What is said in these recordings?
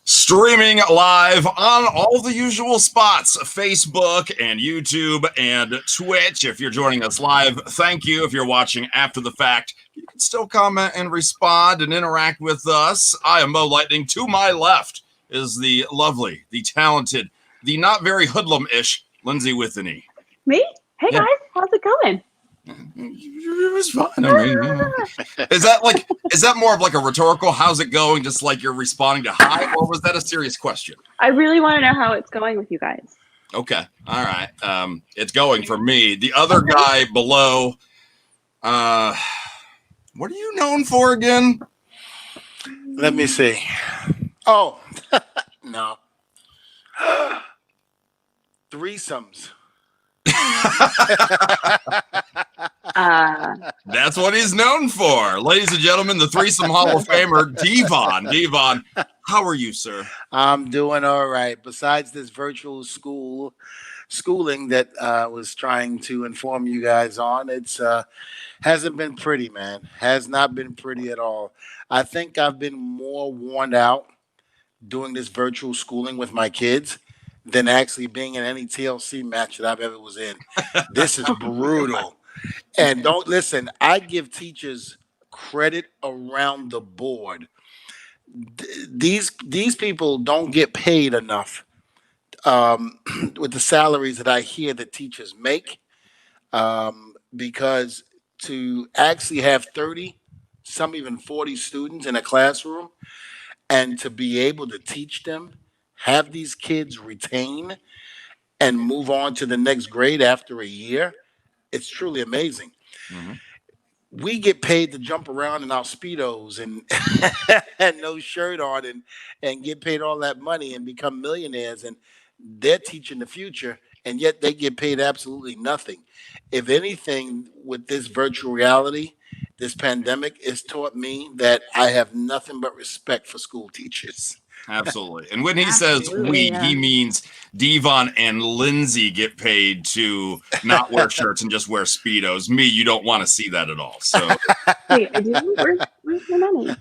Streaming live on all the usual spots, Facebook and YouTube and Twitch. If you're joining us live, thank you. If you're watching after the fact, you can still comment and respond and interact with us. I am Mo Lightning. To my left is the lovely, the talented, the not very hoodlum-ish Lindsay Withany. Me? Hey guys, how's it going? It was fun. I mean, is that more of like a rhetorical how's it going, just like you're responding to hi, or was that a serious question? I really want to know how it's going with you guys. Okay. All right. It's going for me. The other guy below, what are you known for again? Let me see. Oh, no. Threesomes. That's what he's known for. Ladies and gentlemen, the threesome Hall of Famer, Dvon. Dvon, how are you, sir? I'm doing all right. Besides this virtual schooling that I was trying to inform you guys on, it's hasn't been pretty, man. Has not been pretty at all. I think I've been more worn out doing this virtual schooling with my kids than actually being in any TLC match that I've ever was in. This is brutal. And don't listen, I give teachers credit around the board. These people don't get paid enough with the salaries that I hear that teachers make, because to actually have 30, some even 40 students in a classroom and to be able to teach them, have these kids retain and move on to the next grade after a year, it's truly amazing. Mm-hmm. We get paid to jump around in our Speedos and and no shirt on and get paid all that money and become millionaires, and they're teaching the future, and yet they get paid absolutely nothing. If anything, with this virtual reality, this pandemic has taught me that I have nothing but respect for school teachers. Absolutely. And when he says we, he means Dvon and Lindsay get paid to not wear shirts and just wear Speedos. Me, you don't want to see that at all. So wait, I do? Where's my money?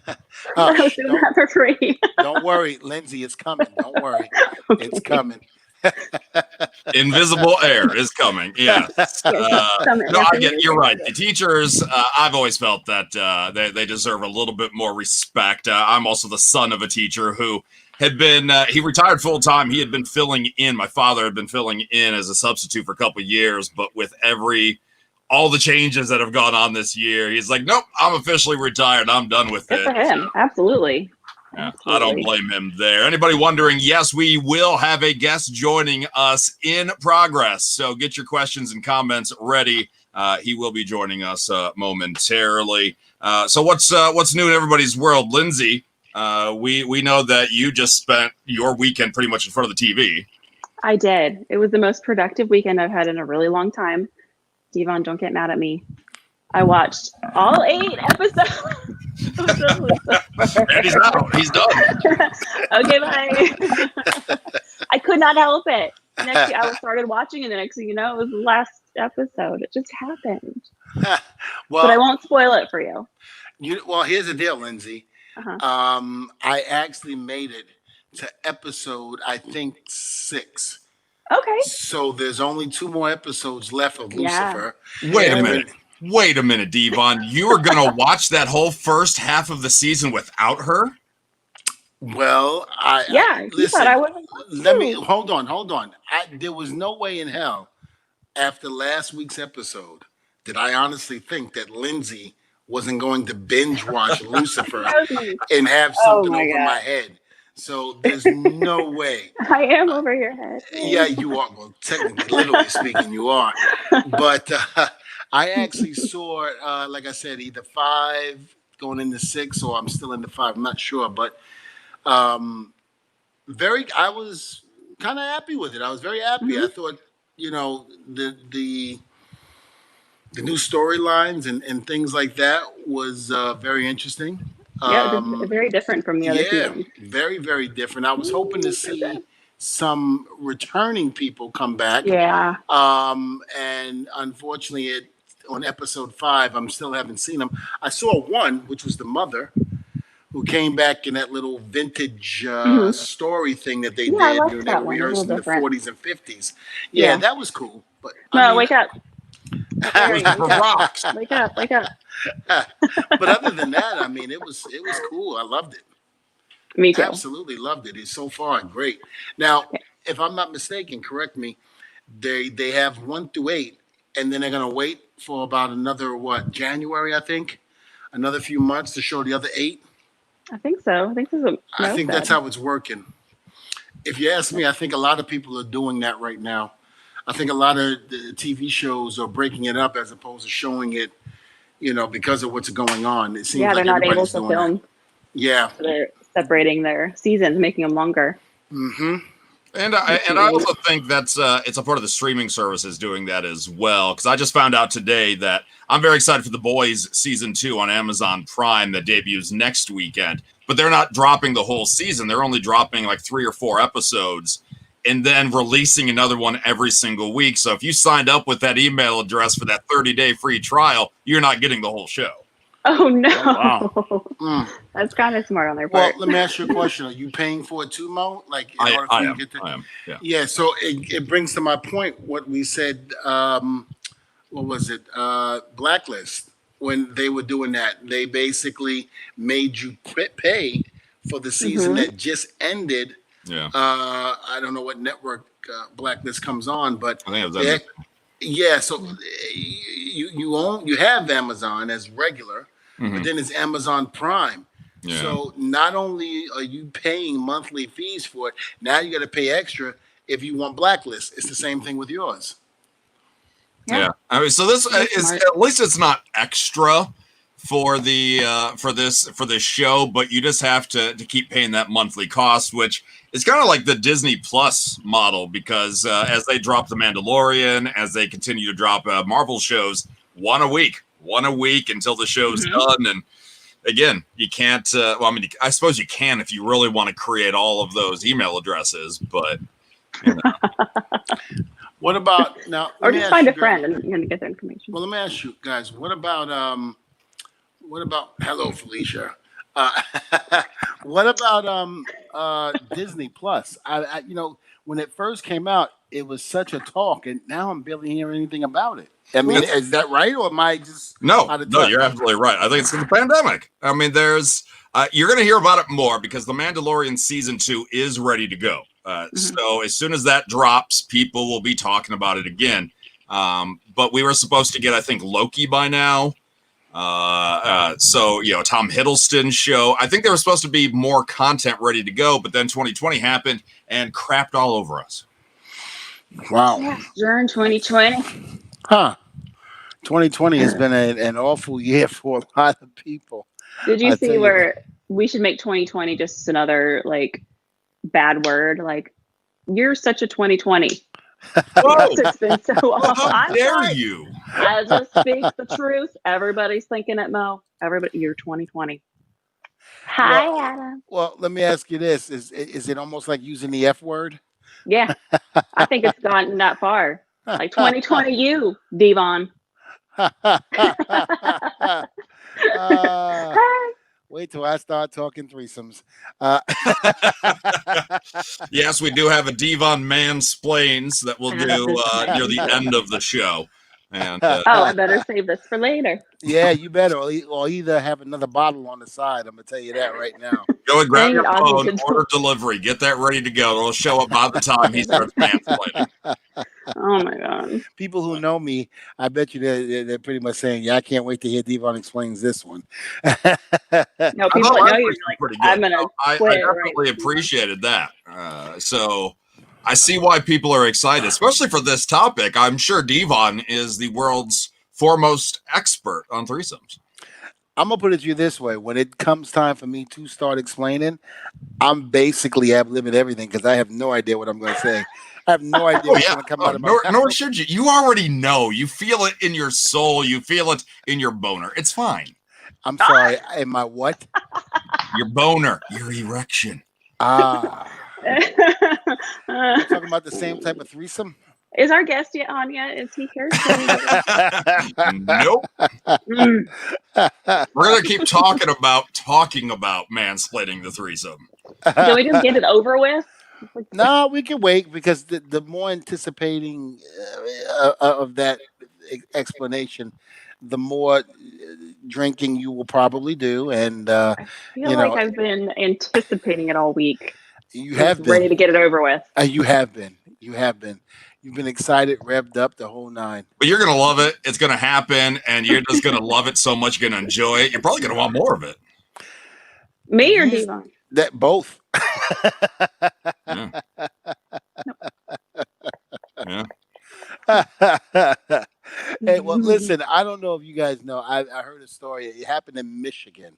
I was doing that for free. Don't worry, Lindsay, it's coming. Don't worry. Okay. It's coming. Invisible air is coming. Yes. No, I get you're right. The teachers, I've always felt that they deserve a little bit more respect. I'm also the son of a teacher who had been he retired full time. He had been filling in. My father had been filling in as a substitute for a couple of years, but with all the changes that have gone on this year, he's like, nope, I'm officially retired. I'm done with it. Good for him. Absolutely. Yeah, I don't blame him there. Anybody wondering, yes, we will have a guest joining us in progress. So get your questions and comments ready. He will be joining us momentarily. So what's new in everybody's world? Lindsay, we know that you just spent your weekend pretty much in front of the TV. I did. It was the most productive weekend I've had in a really long time. Dvon, don't get mad at me. I watched all 8 episodes. And he's out. He's done. Okay, bye. I could not help it. Next thing I started watching, and the next thing you know, it was the last episode. It just happened. Well, but I won't spoil it for you. Well, here's the deal, Lindsay. Uh-huh. I actually made it to episode, I think, 6. Okay. So there's only 2 more episodes left of Lucifer. Wait a minute, Dvon. You were going to watch that whole first half of the season without her? Well, listen, thought I wouldn't. Let me hold on. There was no way in hell after last week's episode did I honestly think that Lindsay wasn't going to binge watch Lucifer and have something over my head. So there's no way. I am over your head. Yeah, you are. Well, technically, literally speaking, you are. But I actually saw, like I said, either 5 going into 6, or I'm still into 5. I'm not sure, but I was kind of happy with it. I was very happy. Mm-hmm. I thought, the new storylines and things like that was very interesting. Yeah, very different from the other seasons. Very, very different. I was hoping to see some returning people come back. Yeah. And unfortunately, on episode 5, I still haven't seen them. I saw one, which was the mother, who came back in that little vintage story thing that they did. I liked They that were one. rehearsing the Different. 40s and 50s. Yeah, that was cool. But no, wake up. Wake up. Wake up. Wake up. But other than that, I mean, it was cool. I loved it. Me too. Absolutely loved it. It's so far great. Now, if I'm not mistaken, correct me. They have 1 through 8, and then they're gonna wait for about another January, I think, another few months to show the other 8. I think so. I think that's how it's working. If you ask me, I think a lot of people are doing that right now. I think a lot of the TV shows are breaking it up as opposed to showing it, because of what's going on. It seems like they're not able everybody's to doing film. that. Yeah. So they're separating their seasons, making them longer. Mm-hmm. And I also think that's it's a part of the streaming services doing that as well. Because I just found out today that I'm very excited for The Boys season 2 on Amazon Prime that debuts next weekend. But they're not dropping the whole season. They're only dropping like 3 or 4 episodes and then releasing another one every single week. So if you signed up with that email address for that 30-day free trial, you're not getting the whole show. Oh, no. Oh, wow. That's kind of smart on their part. Well, let me ask you a question. Are you paying for it too, Mo? Like, I am. Yeah. Yeah. So it brings to my point what we said. What was it? Blacklist. When they were doing that, they basically made you pay for the season that just ended. Yeah. I don't know what network Blacklist comes on, but I think it was yeah. So you have Amazon as regular. But then it's Amazon Prime. Yeah. So not only are you paying monthly fees for it, now you got to pay extra if you want Blacklist. It's the same thing with yours. Yeah. I mean, so this is at least it's not extra for the for this show, but you just have to keep paying that monthly cost, which is kind of like the Disney Plus model, because as they drop The Mandalorian, as they continue to drop Marvel shows, one a week until the show's done. And again, you can't well, I mean, I suppose you can if you really want to create all of those email addresses, but what about now? Or just find a friend and you're gonna get their information. Well, let me ask you guys, what about hello Felicia, what about Disney Plus? I when it first came out, it was such a talk, and now I'm barely hearing anything about it. I mean, is that right, or am I just no? You're absolutely right. I think it's the pandemic. I mean, there's you're going to hear about it more because The Mandalorian season 2 is ready to go. So as soon as that drops, people will be talking about it again. But we were supposed to get, I think, Loki by now. So Tom Hiddleston's show. I think there was supposed to be more content ready to go, but then 2020 happened and crapped all over us. Wow. Yeah, during 2020. Huh. 2020 has been an awful year for a lot of people. Did you see where we should make 2020 just another bad word? Like, you're such a 2020. Whoa. It's been so awful. How dare you? I just speak the truth. Everybody's thinking it, Mo. Everybody, you're 2020. Hi, Adam. Well, let me ask you this: is it almost like using the F word? Yeah, I think it's gone that far. Like 2020, you, Dvon. Wait till I start talking threesomes. Yes, we do have a Dvon mansplains that we'll do near the end of the show. And I better save this for later. Yeah, you better. Or either have another bottle on the side. I'm gonna tell you that right now. Go and grab your phone, order delivery, get that ready to go. It'll show up by the time he starts mansplaining. Oh my god! People who know me, I bet you they're pretty much saying, "Yeah, I can't wait to hear Dvon explains this one." No, people that know you're like, pretty good. I'm gonna quit. I definitely appreciated that. So I see why people are excited, especially for this topic. I'm sure Dvon is the world's foremost expert on threesomes. I'm gonna put it to you this way: when it comes time for me to start explaining, I'm basically ad-libbing everything because I have no idea what I'm going to say. I have no idea what's going to come out of my mouth. Nor should you. You already know. You feel it in your soul. You feel it in your boner. It's fine. I'm sorry. In my what? Your boner. Your erection. You're talking about the same type of threesome? Is our guest yet on yet? Is he here? Nope. We're gonna keep talking about mansplaining the threesome. Can we just get it over with? No, we can wait because the more anticipating of that explanation, the more drinking you will probably do, and I feel like I've been anticipating it all week. You have been ready to get it over with. You have been. You've been excited, revved up the whole nine. But you're gonna love it. It's gonna happen, and you're just gonna love it so much. You're gonna enjoy it. You're probably gonna want more of it. Me or Dvon? That both. Yeah. Hey, well, listen. I don't know if you guys know. I heard a story. It happened in Michigan,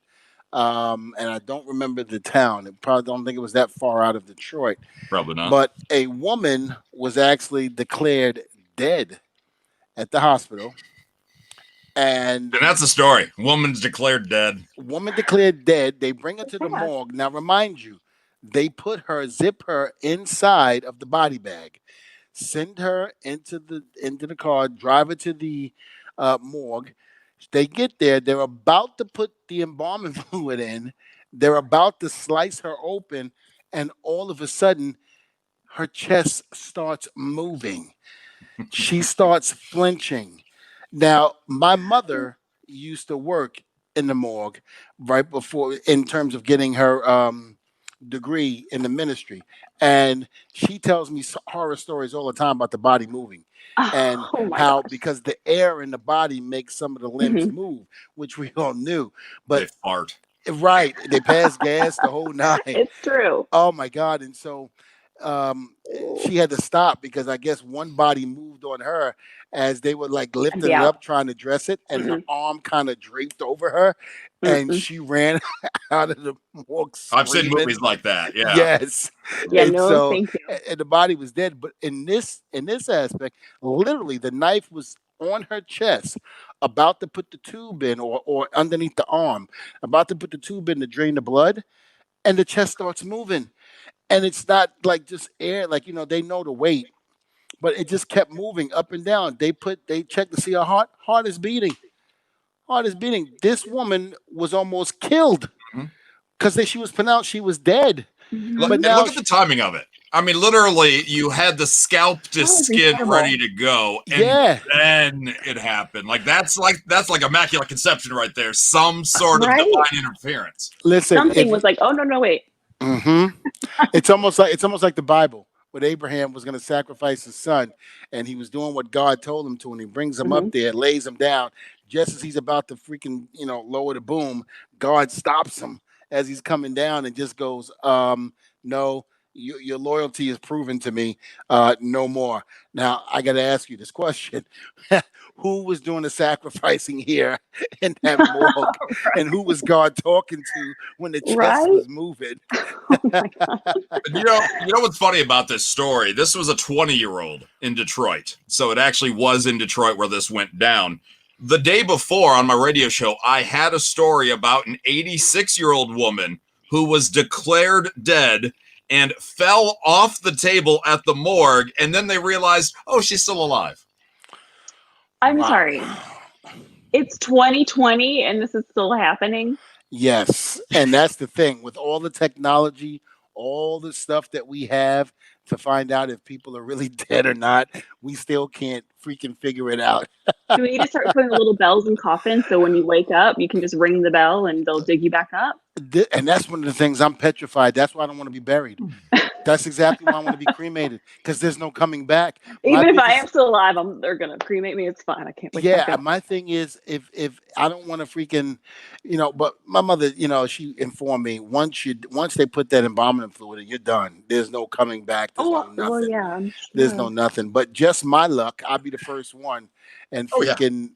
and I don't remember the town. I probably don't think it was that far out of Detroit. Probably not. But a woman was actually declared dead at the hospital. And that's the story. Woman's declared dead. Woman declared dead. They bring her to the morgue. Now, remind you, they zip her inside of the body bag, send her into the car, drive her to the morgue. They get there. They're about to put the embalming fluid in. They're about to slice her open, and all of a sudden, her chest starts moving. She starts flinching. Now, my mother used to work in the morgue right before, in terms of getting her degree in the ministry. And she tells me horror stories all the time about the body moving. And how, because the air in the body makes some of the limbs move, which we all knew. But they fart. Right. They pass gas, the whole nine. It's true. Oh, my God. And so she had to stop because I guess one body moved on her as they were like lifting it up, trying to dress it, and her arm kind of draped over her, and she ran out of the morgue. I've seen movies like that. Yeah. Yes. Yeah. And no, thank you. And the body was dead, but in this aspect, literally the knife was on her chest, about to put the tube in, or underneath the arm, about to put the tube in to drain the blood, and the chest starts moving. And it's not like just air, like, they know the weight, but it just kept moving up and down. They checked to see her heart is beating. Heart is beating. This woman was almost killed because she was pronounced she was dead. But now look at the timing of it. I mean, literally, you had the scalp to skin ready to go, and then it happened. Like that's like immaculate conception right there. Some sort of divine interference. Listen, something was like, oh no, wait. It's almost like the Bible, when Abraham was going to sacrifice his son, and he was doing what God told him to, and he brings him up there, lays him down. Just as he's about to freaking, lower the boom, God stops him as he's coming down and just goes, no, your loyalty is proven to me, no more. Now, I got to ask you this question. Who was doing the sacrificing here in that morgue? And who was God talking to when the chest was moving? Oh my God. You know what's funny about this story? This was a 20-year-old in Detroit. So it actually was in Detroit where this went down. The day before on my radio show, I had a story about an 86-year-old woman who was declared dead and fell off the table at the morgue. And then they realized, oh, she's still alive. I'm sorry. It's 2020 and this is still happening. Yes. And that's the thing with all the technology, all the stuff that we have to find out if people are really dead or not, we still can't freaking figure it out. Do we need to start putting little bells in coffins so when you wake up, you can just ring the bell and they'll dig you back up? And that's one of the things I'm petrified. That's why I don't want to be buried. That's exactly why I want to be cremated, because there's no coming back. Even if I am still alive, they're gonna cremate me. It's fine. I can't wait. Yeah, my thing is, if I don't want to freaking, but my mother, she informed me once they put that embalming fluid in, you're done. There's no coming back. There's no nothing. Well, yeah, sure. There's no nothing. But just my luck, I'll be the first one, and freaking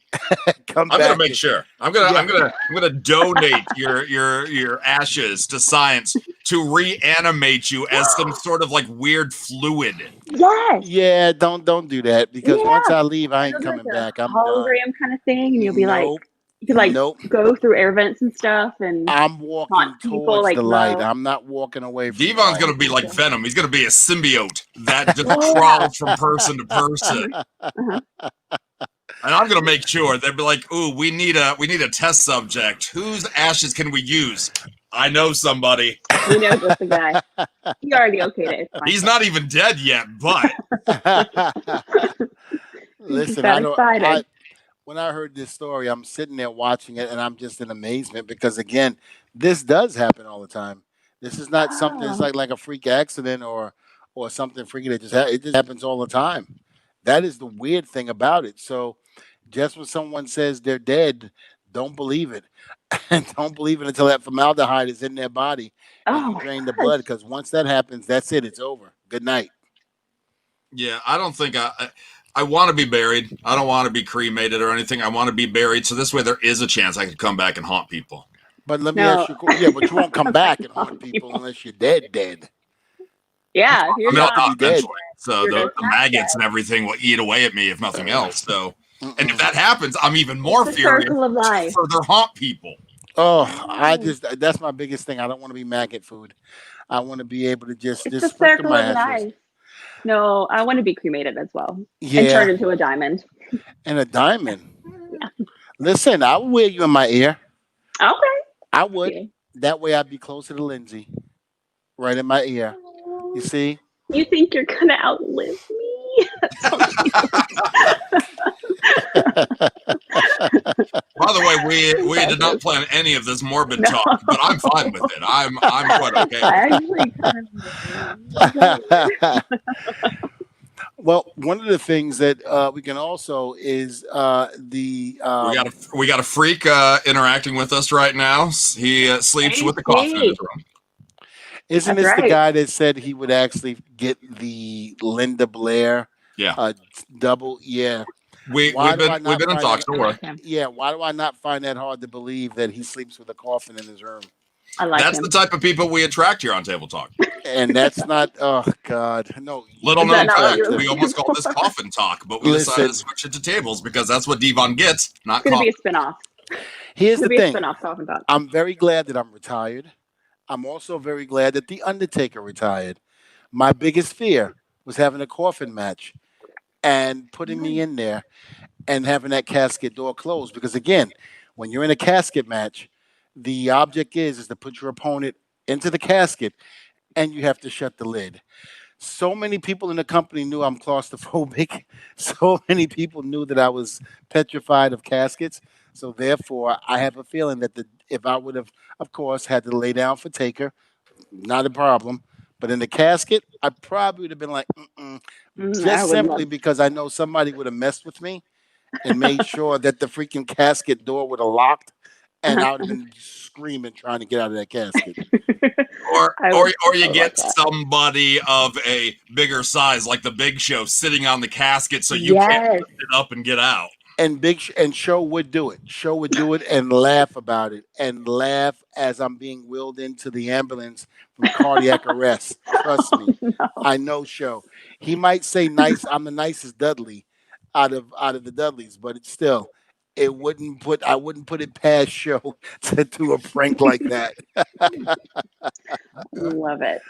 come back. I'm gonna make sure. I'm gonna donate your ashes to science to reanimate you as some sort of like weird fluid. Yes. Yeah, don't do that, because once I leave, I ain't coming back. I'm hologram kind of thing, and you'll be like, You could like go through air vents and stuff, and I'm walking towards like the light. I'm not walking away from Devon's going to be like Venom. He's going to be a symbiote that just crawls from person to person. And I'm going to make sure they'll be like, "Ooh, we need a test subject. Whose ashes can we use?" I know somebody. We know just the guy. He already okayed it. He's not even dead yet, but listen, when I heard this story, I'm sitting there watching it, and I'm just in amazement because, again, this does happen all the time. This is not something. It's like a freak accident or something freaky that it just happens all the time. That is the weird thing about it. So, just when someone says they're dead, don't believe it, and don't believe it until that formaldehyde is in their body and you drain the blood. Because once that happens, that's it. It's over. Good night. Yeah, I don't think I want to be buried. I don't want to be cremated or anything. I want to be buried, so this way there is a chance I could come back and haunt people. But let me ask you, but you won't come back and haunt people unless you're dead. Yeah, you're not dead. So the maggots and everything will eat away at me if nothing else. So, and if that happens, I'm even more furious to further haunt people. Oh, that's my biggest thing. I don't want to be maggot food. I want to be able to just sprinkle my ashes. No, I want to be cremated as well. Yeah. And turned into a diamond. And a diamond? Yeah. Listen, I would wear you in my ear. Okay. I would. Okay. That way I'd be closer to Lindsay. Right in my ear. You see? You think you're going to outlive me? By the way, we did not plan any of this morbid talk, but I'm fine with it. I'm quite okay. Well, one of the things that we can also is we got a freak interacting with us right now. He sleeps with the coffin in his room. Isn't this the guy that said he would actually get the Linda Blair? Yeah. Double. Yeah. We've been in talks. Don't worry. Yeah. Why do I not find that hard to believe that he sleeps with a coffin in his room? That's the type of people we attract here on Table Talk. And that's not. Oh God, no. Little known fact, we almost called this coffin talk, but we decided to switch it to tables because that's what Dvon gets. Not it's gonna be a spinoff. Here's the thing. Talking about. I'm very glad that I'm retired. I'm also very glad that The Undertaker retired. My biggest fear was having a coffin match and putting me in there and having that casket door closed. Because again, when you're in a casket match, the object is to put your opponent into the casket and you have to shut the lid. So many people in the company knew I'm claustrophobic. So many people knew that I was petrified of caskets. So therefore, I have a feeling that if I would have, of course, had to lay down for Taker, not a problem. But in the casket, I probably would have been like, just simply because I know somebody would have messed with me and made sure that the freaking casket door would have locked, and I would have been screaming trying to get out of that casket. or you get somebody of a bigger size, like the Big Show, sitting on the casket so you can't lift it up and get out. And Show would do it. Show would do it and laugh about it and laugh as I'm being wheeled into the ambulance from cardiac arrest. Trust me, I know Show. He might say nice. I'm the nicest Dudley out of the Dudleys, but it's still. I wouldn't put it past Show to do a prank like that. Love it.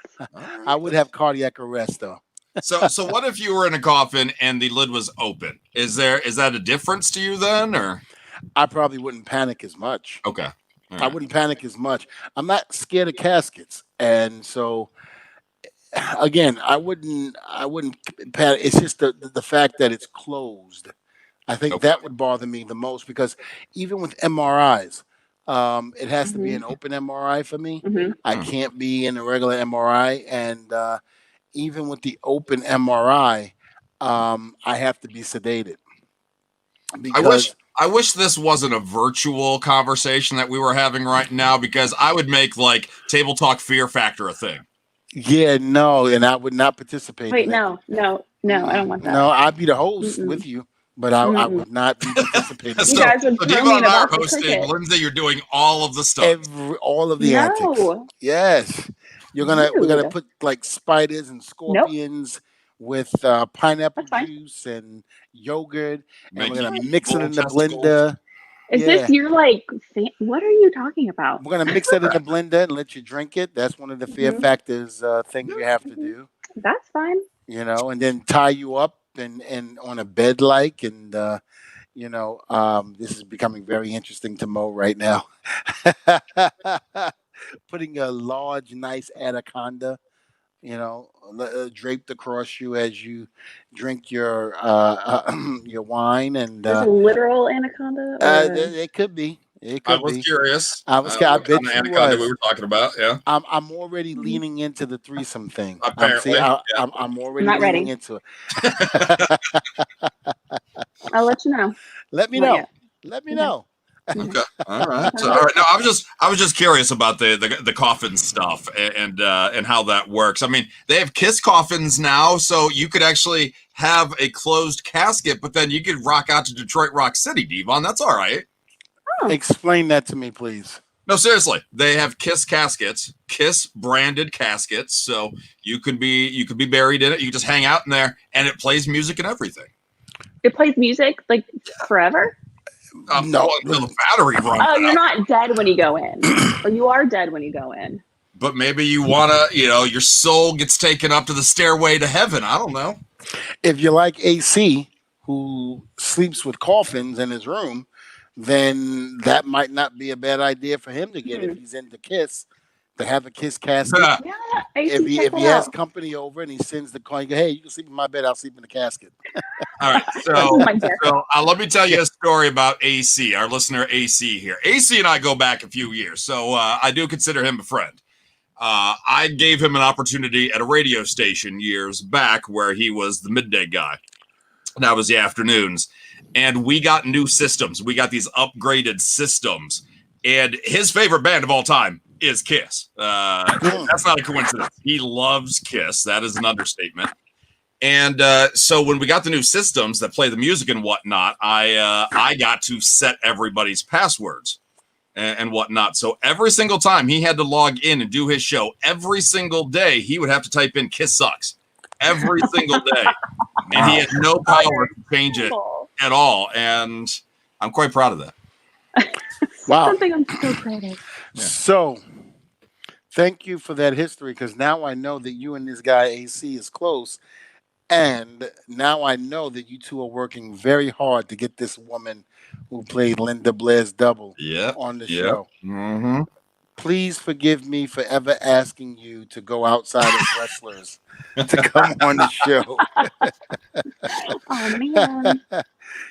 I would have cardiac arrest though. So what if you were in a coffin and the lid was open? Is that a difference to you then, or? I probably wouldn't panic as much. Okay. I wouldn't panic as much. I'm not scared of caskets, and so again, I wouldn't panic. It's just the fact that it's closed. I think that would bother me the most because even with MRIs, it has to be an open MRI for me. I can't be in a regular MRI, and even with the open MRI, I have to be sedated. I wish this wasn't a virtual conversation that we were having right now, because I would make like Table Talk Fear Factor a thing. Yeah, no, and I would not participate. Wait, no, I don't want that. No, I'd be the host with you, but I would not be participating. You guys would Dvon and I are hosting. Lindsay, you're doing all of the stuff. All of the antics. Yes. We're gonna put like spiders and scorpions with pineapple juice and yogurt, and we're gonna mix it in the blender. Is this your what are you talking about? We're gonna mix that in the blender and let you drink it. That's one of the fear factors things you have to do. That's fine. And then tie you up and on a bed and this is becoming very interesting to Mo right now. Putting a large, nice anaconda, draped across you as you drink your wine, and there's a literal anaconda. It could be. I was curious. I bet what you anaconda was. we were talking about. Yeah. I'm already leaning into the threesome thing. Apparently, I'm already leaning into it. I'll let you know. Let me know. Let me know. Okay. All right. So, all right. No, I was just curious about the coffin stuff and how that works. I mean, they have kiss coffins now, so you could actually have a closed casket, but then you could rock out to Detroit Rock City, Dvon. That's all right. Oh. Explain that to me, please. No, seriously. They have kiss caskets, kiss branded caskets, so you could be buried in it. You can just hang out in there, and it plays music and everything. It plays music like forever? No, until the battery runs out. You're not dead when you go in. Or you are dead when you go in. But maybe you want to, your soul gets taken up to the stairway to heaven. I don't know. If you like AC, who sleeps with coffins in his room, then that might not be a bad idea for him to get if he's into Kiss, to have a Kiss casket. Yeah, if he has company over and he sends the call, you go, hey, you can sleep in my bed, I'll sleep in the casket. All right, so let me tell you a story about AC, our listener AC here. AC and I go back a few years, so I do consider him a friend. I gave him an opportunity at a radio station years back where he was the midday guy. That was the afternoons. And we got new systems. We got these upgraded systems. And his favorite band of all time is Kiss. That's not a coincidence. He loves Kiss. That is an understatement. And so when we got the new systems that play the music and whatnot, I got to set everybody's passwords and whatnot. So every single time he had to log in and do his show, every single day he would have to type in Kiss sucks. Every single day. And he had no power to change it at all. And I'm quite proud of that. Wow. Something I'm so proud of. Yeah. So thank you for that history, because now I know that you and this guy AC is close. And now I know that you two are working very hard to get this woman who played Linda Blair's double on the show. Mm-hmm. Please forgive me for ever asking you to go outside as wrestlers to come on the show. Oh, man.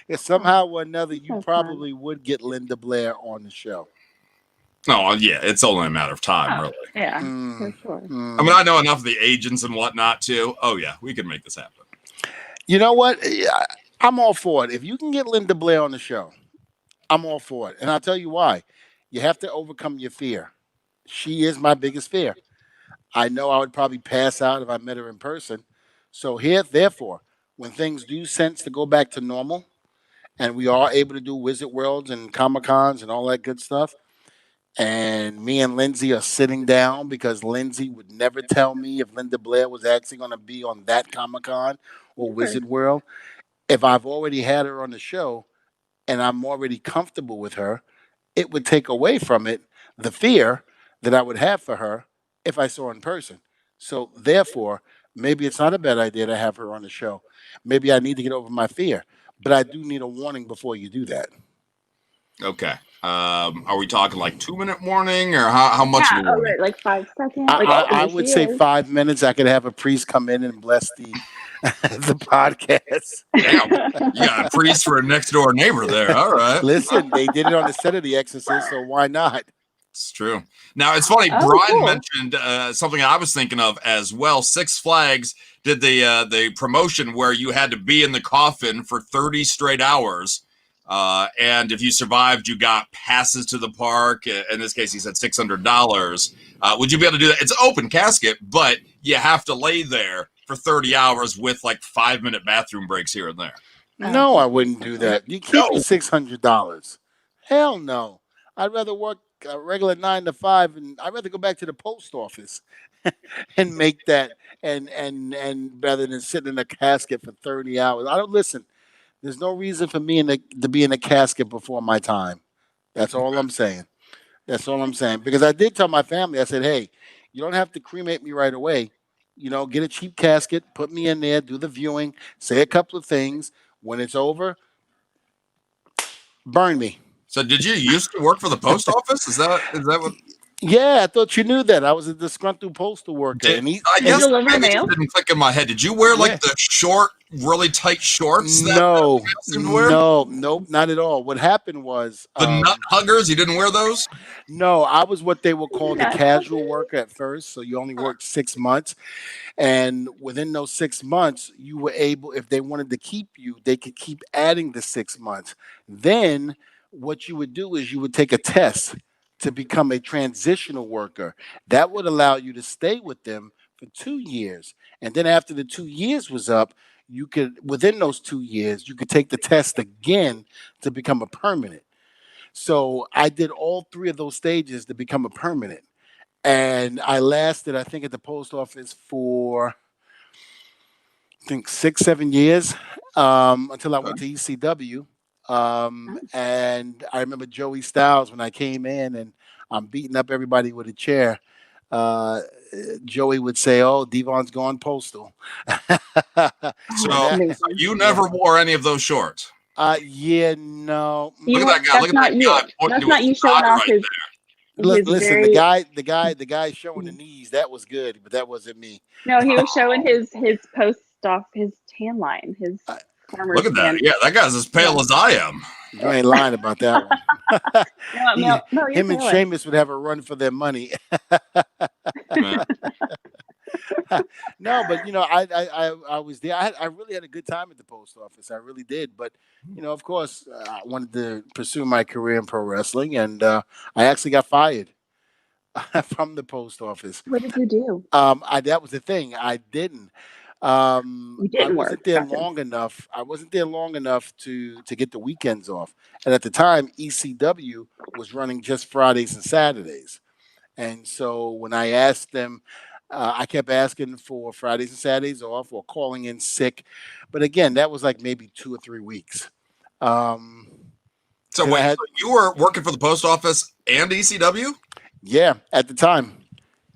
If somehow or another, you probably would get Linda Blair on the show. No, yeah, it's only a matter of time, really. Yeah, for sure. I mean, I know enough of the agents and whatnot, too. Oh, yeah, we can make this happen. You know what? I'm all for it. If you can get Linda Blair on the show, I'm all for it. And I'll tell you why. You have to overcome your fear. She is my biggest fear. I know I would probably pass out if I met her in person. So therefore, when things do sense to go back to normal, and we are able to do Wizard Worlds and Comic-Cons and all that good stuff, and me and Lindsay are sitting down, because Lindsay would never tell me if Linda Blair was actually going to be on that Comic-Con or Wizard World. If I've already had her on the show and I'm already comfortable with her, it would take away from it the fear that I would have for her if I saw her in person. So therefore, maybe it's not a bad idea to have her on the show. Maybe I need to get over my fear, but I do need a warning before you do that. Okay. Are we talking like 2-minute warning, or how much? Yeah, like 5 seconds. I would say 5 minutes. I could have a priest come in and bless the podcast. Damn, you got a priest for a next door neighbor there. All right. Listen, they did it on the set of The Exorcist, so why not? It's true. Now, it's funny. Brian mentioned something I was thinking of as well. Six Flags did the promotion where you had to be in the coffin for 30 straight hours. And if you survived, you got passes to the park. In this case, he said $600. Would you be able to do that? It's an open casket, but you have to lay there for 30 hours with like 5-minute bathroom breaks here and there. No, I wouldn't do that. You keep $600. Hell no. I'd rather work a regular 9 to 5, and I'd rather go back to the post office and make that, and rather than sitting in a casket for 30 hours. I don't listen. There's no reason for me to be in a casket before my time. That's all I'm saying. That's all I'm saying. Because I did tell my family, I said, hey, you don't have to cremate me right away. Get a cheap casket, put me in there, do the viewing, say a couple of things. When it's over, burn me. So did you used to work for the post office? Is that what? Yeah, I thought you knew that. I was a disgruntled postal worker. I guess maybe it didn't click in my head. Did you wear like the short, really tight shorts? No, nope, not at all. What happened was the nut huggers. You didn't wear those? No, I was what they would call the casual worker at first. So you only worked 6 months. And within those 6 months, you were able, if they wanted to keep you, they could keep adding the 6 months. Then what you would do is you would take a test to become a transitional worker. That would allow you to stay with them for 2 years. And then after the 2 years was up, you could, within those 2 years, you could take the test again to become a permanent. So I did all 3 of those stages to become a permanent. And I lasted, I think, at the post office for, 6, 7 years until I went to ECW. And I remember Joey Styles when I came in and I'm beating up everybody with a chair. Joey would say, "Oh, Dvon's gone postal." So you never wore any of those shorts? Yeah, no. Look at that guy. Look at that guy. That's not you showing off his. Listen, the guy showing the knees, that was good, but that wasn't me. No, he was showing his post off, his tan line, his farmer's Look at that. Yeah, that guy's as pale as I am. You ain't lying about that one. No, him and Sheamus would have a run for their money. No, but I was there. I really had a good time at the post office. I really did. But of course, I wanted to pursue my career in pro wrestling, and I actually got fired from the post office. What did you do? That was the thing. I didn't. I wasn't there long enough. I wasn't there long enough to get the weekends off. And at the time, ECW was running just Fridays and Saturdays. And so when I asked them, I kept asking for Fridays and Saturdays off or calling in sick. But again, that was like maybe 2 or 3 weeks. So wait, you were working for the post office and ECW? Yeah, at the time.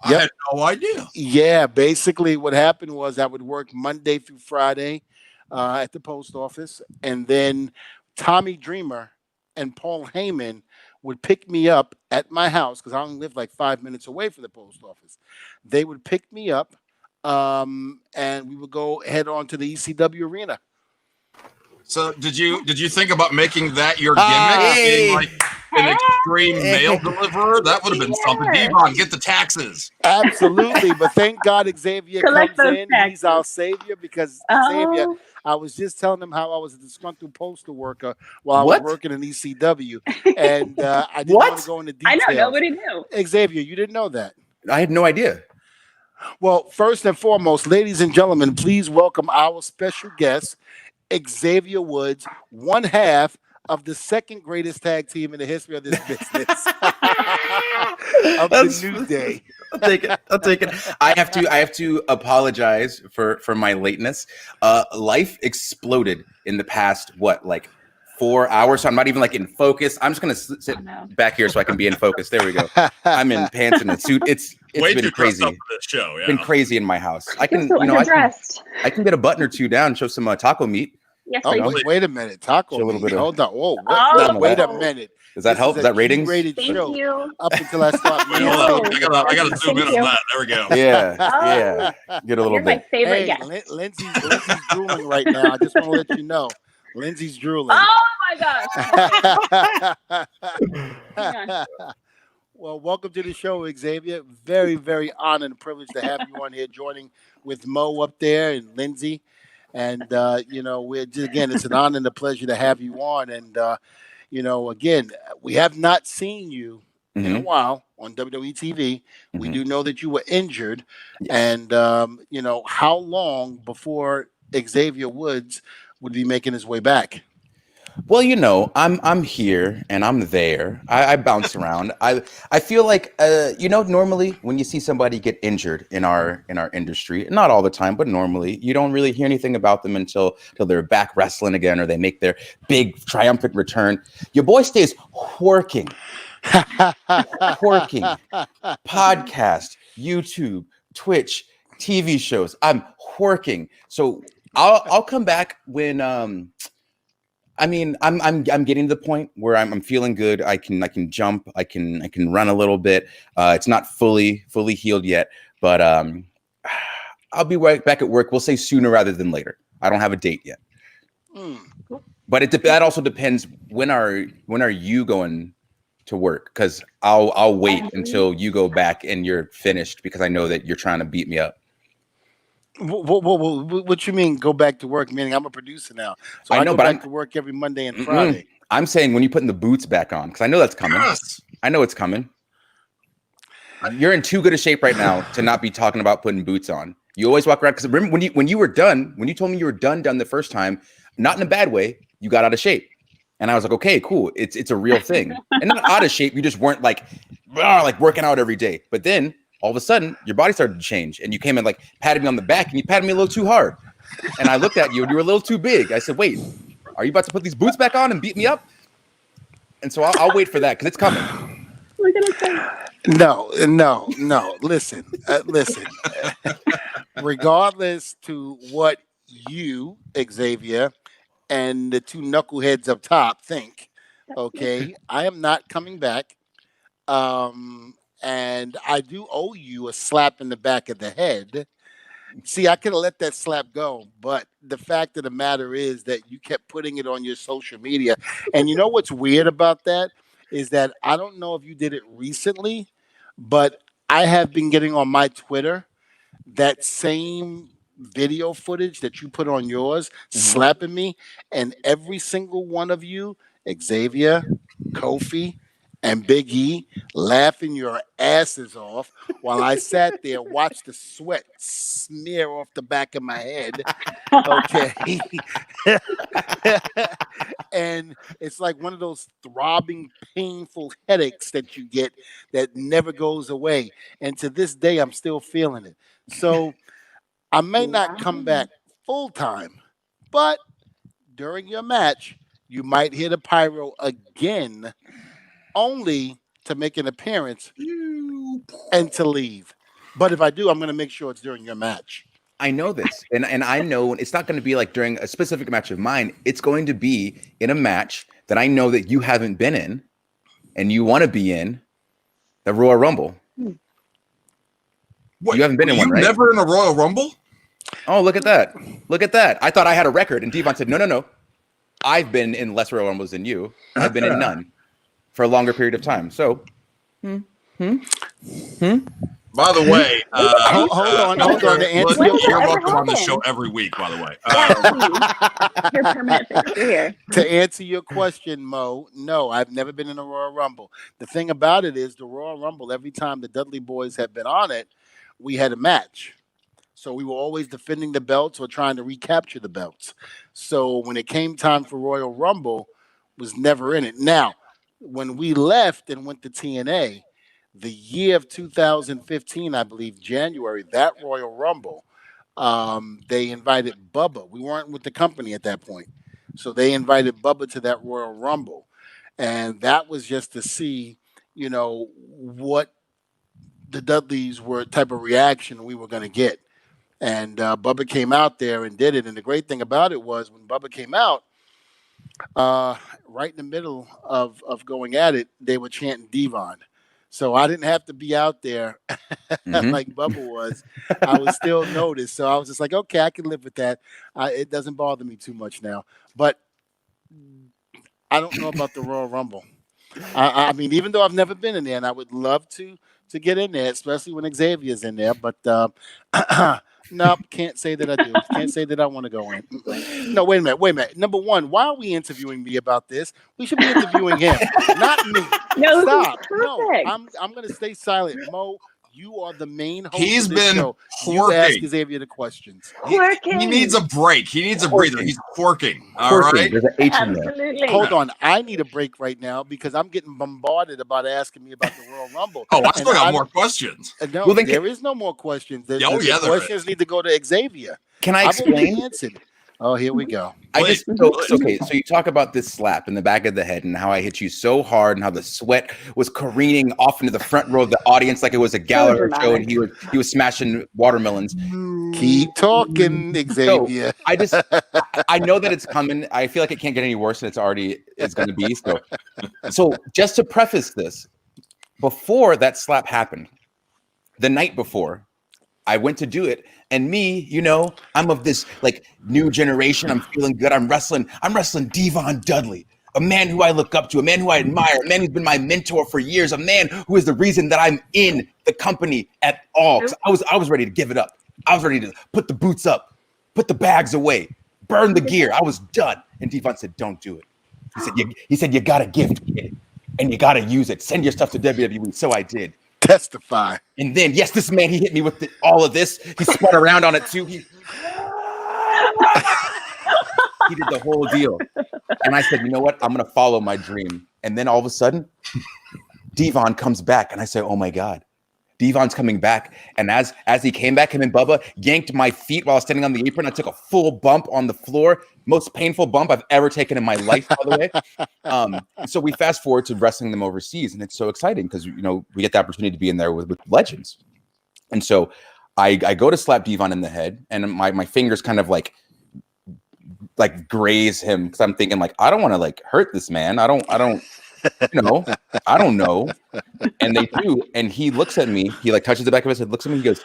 Yep. I had no idea. Yeah, basically what happened was I would work Monday through Friday at the post office. And then Tommy Dreamer and Paul Heyman would pick me up at my house because I only lived like 5 minutes away from the post office. They would pick me up and we would go head on to the ECW arena. So did you think about making that your gimmick? Being like an extreme mail deliverer? That would have been something. Dvon, get the taxes. Absolutely. But thank God Xavier comes in. Taxes. He's our savior because Xavier, I was just telling him how I was a disgruntled postal worker while I was working in ECW. And I didn't want to go into details. I know, nobody knew. Xavier, you didn't know that? I had no idea. Well, first and foremost, ladies and gentlemen, please welcome our special guest, XAVIER WOODS, one half of the second greatest tag team in the history of this business. Of the New Day. I'll take it. I have to apologize for my lateness. Life exploded in the past 4 hours, so I'm not even in focus. I'm just gonna sit back here so I can be in focus. There we go. I'm in pants and a suit. It's been crazy. Up for this show, yeah. Been crazy in my house. I can I can get a button or two down, show some taco meat. Yes, wait a minute, taco. A little bit. Hold on. Whoa, wait a minute. Does that help? Is that ratings? Thank you. Up until I start. I got to zoom in on that. There we go. Yeah. Get a little bit. My favorite guest. Lindsay's drooling right now. I just want to let you know. Lindsay's drooling. Oh my gosh. Well, welcome to the show, Xavier. Very, very honored and privileged to have you on here joining with Mo up there and Lindsay. And, we're just, again, it's an honor and a pleasure to have you on. And, again, we have not seen you in a while on WWE TV. Mm-hmm. We do know that you were injured. Yes. And, how long before XAVIER WOODS would be making his way back? Well, I'm here and I'm there. I bounce around. I feel like normally when you see somebody get injured in our industry, not all the time, but normally you don't really hear anything about them until they're back wrestling again or they make their big triumphant return. Your boy stays working, podcast, YouTube, Twitch, TV shows. I'm working, so I'll come back when I'm getting to the point where I'm feeling good. I can jump. I can run a little bit. It's not fully healed yet, but I'll be right back at work. We'll say sooner rather than later. I don't have a date yet, but that also depends. When are you going to work? Because I'll wait until you go back and you're finished, because I know that you're trying to beat me up. What you mean go back to work? Meaning I'm a producer now, so I know, go back to work every Monday and Friday. I'm saying when you're putting the boots back on, because I know that's coming. Yes. I know it's coming. You're in too good a shape right now to not be talking about putting boots on. You always walk around, because remember when you were done, when you told me you were done the first time, not in a bad way, you got out of shape. And I was like, okay, cool. It's a real thing. And not out of shape. You just weren't like working out every day. But then all of a sudden, your body started to change, and you came and patted me on the back, and you patted me a little too hard. And I looked at you, and you were a little too big. I said, "Wait, are you about to put these boots back on and beat me up?" And so I'll wait for that, because it's coming. Look at us. No. Listen. Regardless to what you, Xavier, and the two knuckleheads up top think, okay, I am not coming back. And I do owe you a slap in the back of the head. See, I could have let that slap go, but the fact of the matter is that you kept putting it on your social media. And you know what's weird about that is that I don't know if you did it recently, but I have been getting on my Twitter that same video footage that you put on yours, slapping me, and every single one of you, Xavier, Kofi, and Big E, laughing your asses off while I sat there, watched the sweat smear off the back of my head. Okay. And it's like one of those throbbing, painful headaches that you get that never goes away. And to this day, I'm still feeling it. So I may not come back full time, but during your match, you might hear the pyro again, only to make an appearance and to leave. But if I do, I'm going to make sure it's during your match. I know this, and I know it's not going to be like during a specific match of mine. It's going to be in a match that I know that you haven't been in, and you want to be in, the Royal Rumble. What, you haven't been in one, right? Never in a Royal Rumble? Oh, look at that. Look at that. I thought I had a record, and Dvon said, no. I've been in less Royal Rumbles than you. I've been in none for a longer period of time. So, By the way, hold on. To answer you're welcome on the show every week, by the way. You're permanent fixture here. To answer your question, Mo, no, I've never been in a Royal Rumble. The thing about it is the Royal Rumble, every time the Dudley Boys have been on it, we had a match. So we were always defending the belts or trying to recapture the belts. So when it came time for Royal Rumble, was never in it. Now, when we left and went to TNA, the year of 2015, I believe, January, that Royal Rumble, they invited Bubba. We weren't with the company at that point. So they invited Bubba to that Royal Rumble. And that was just to see, what the Dudleys were, type of reaction we were going to get. And Bubba came out there and did it. And the great thing about it was when Bubba came out, right in the middle of going at it, they were chanting Dvon. So I didn't have to be out there like Bubba was. I was still noticed. So I was just like, okay, I can live with that. It doesn't bother me too much now. But I don't know about the Royal Rumble. I mean, even though I've never been in there, and I would love to get in there, especially when Xavier's in there. But no, can't say that I do. Can't say that I want to go in. No, wait a minute. Number one, why are we interviewing me about this? We should be interviewing him, not me. No, stop. No, I'm going to stay silent. Mo, You are the main host. He's of this been show. quirking. You ask Xavier the questions. He needs a break. He needs a breather. He's quirking. All right. There's an H in there. Absolutely. Hold on. I need a break right now because I'm getting bombarded about asking me about the Royal Rumble. Oh, I still got more questions. No, Well, then there is no more questions. The there questions need to go to Xavier. Can I I've explain? already answered. Oh, here we go. Okay, so you talk about this slap in the back of the head and how I hit you so hard and how the sweat was careening off into the front row of the audience like it was a gala show, and he was smashing watermelons. Keep talking, Xavier. So I know that it's coming. I feel like it can't get any worse than it's going to be. So just to preface this, before that slap happened, the night before, I went to do it, and me, you know, I'm of this like new generation. I'm feeling good. I'm wrestling Dvon Dudley, a man who I look up to, a man who I admire, a man who's been my mentor for years, a man who is the reason that I'm in the company at all. 'Cause I was ready to give it up. I was ready to put the boots up, put the bags away, burn the gear. I was done. And Dvon said, "Don't do it." He said, "You got a gift, kid, and you got to use it. Send your stuff to WWE." So I did. Testify. And then, yes, this man, he hit me with all of this. He spun around on it too. He did the whole deal. And I said, you know what? I'm going to follow my dream. And then all of a sudden, Dvon comes back. And I say, oh my God, Dvon's coming back. And as he came back, him and Bubba yanked my feet while I was standing on the apron. I took a full bump on the floor. Most painful bump I've ever taken in my life, by the way. So we fast forward to wrestling them overseas, and it's so exciting because, you know, we get the opportunity to be in there with legends. And so I go to slap Dvon in the head, and my fingers kind of like graze him because I'm thinking like, I don't want to like hurt this man. I don't you know, I don't know. And they do, and he looks at me. He like touches the back of his head, looks at me, he goes,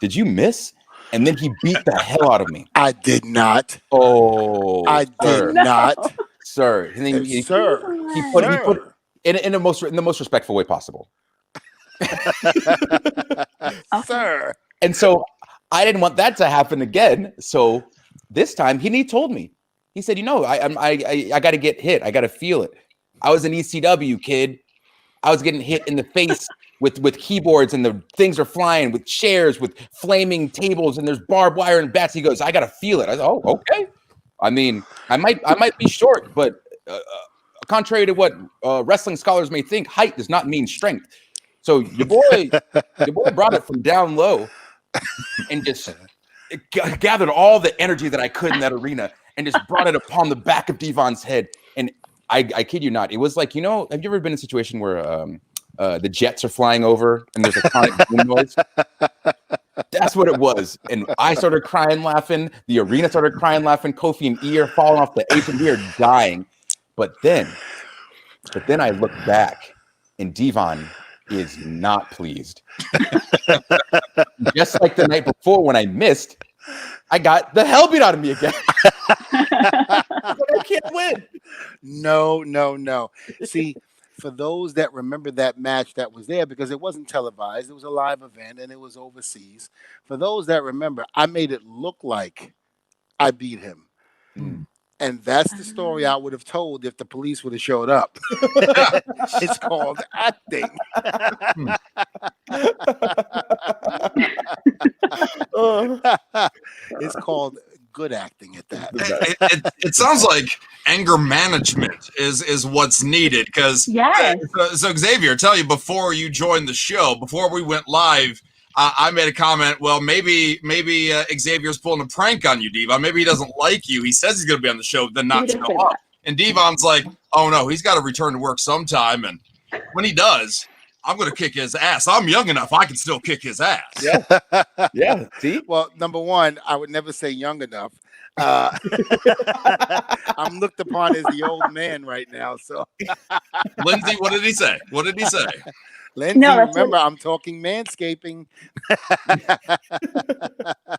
"Did you miss?" And then he beat the hell out of me. I did not. Oh, I did not, sir. And then he put it in the most respectful way possible. Sir. And so I didn't want that to happen again. So this time he told me. He said, "You know, I got to get hit. I got to feel it. I was an ECW kid. I was getting hit in the face." With keyboards, and the things are flying, with chairs, with flaming tables, and there's barbed wire and bats. He goes, "I gotta feel it." I said, "Oh, okay." I mean, I might be short, but contrary to what wrestling scholars may think, height does not mean strength. So your boy brought it from down low, and just gathered all the energy that I could in that arena, and just brought it upon the back of Dvon's head. And I kid you not, it was like, you know, have you ever been in a situation where the jets are flying over and there's a sonic boom noise? That's what it was. And I started crying, laughing. The arena started crying, laughing. Kofi and E are falling off the apron. We are dying. But then I look back, and Dvon is not pleased. Just like the night before when I missed, I got the hell beat out of me again. I can't win. No. See, for those that remember that match that was there, because it wasn't televised, it was a live event and it was overseas. For those that remember, I made it look like I beat him. And that's the story I would have told if the police would have showed up. It's called acting. It's called good acting at that. It sounds like anger management is what's needed, because so Xavier, tell you, before you joined the show, before we went live, I made a comment. Well, maybe Xavier's pulling a prank on you, Dvon. Maybe he doesn't like you. He says he's going to be on the show, then not show up. And Dvon's like, "Oh no, he's got to return to work sometime, and when he does, I'm going to kick his ass. I'm young enough; I can still kick his ass." Yeah. See? Well, number one, I would never say young enough. I'm looked upon as the old man right now. So, Lindsay, what did he say? Lindsay, remember, I'm talking manscaping.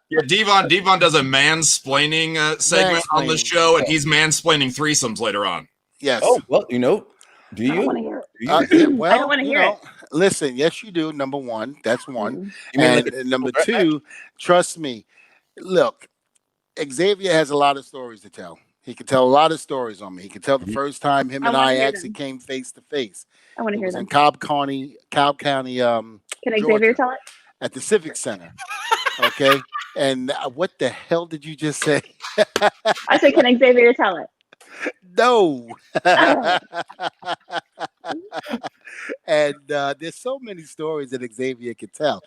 Yeah, Dvon does a mansplaining segment on the show, and he's mansplaining threesomes later on. Yes. Oh, well, you know, do you? I don't want to hear it. Well, I don't want to hear it. Listen, yes, you do. Number one, that's one. And number two, trust me. Look, Xavier has a lot of stories to tell. He could tell a lot of stories on me. He could tell the first time him and I actually them. came face to face. I want to hear them. In Cobb County, Can Xavier tell it? At the Civic Center. Okay. And what the hell did you just say? I said, can Xavier tell it? No. Oh. And there's so many stories that Xavier could tell.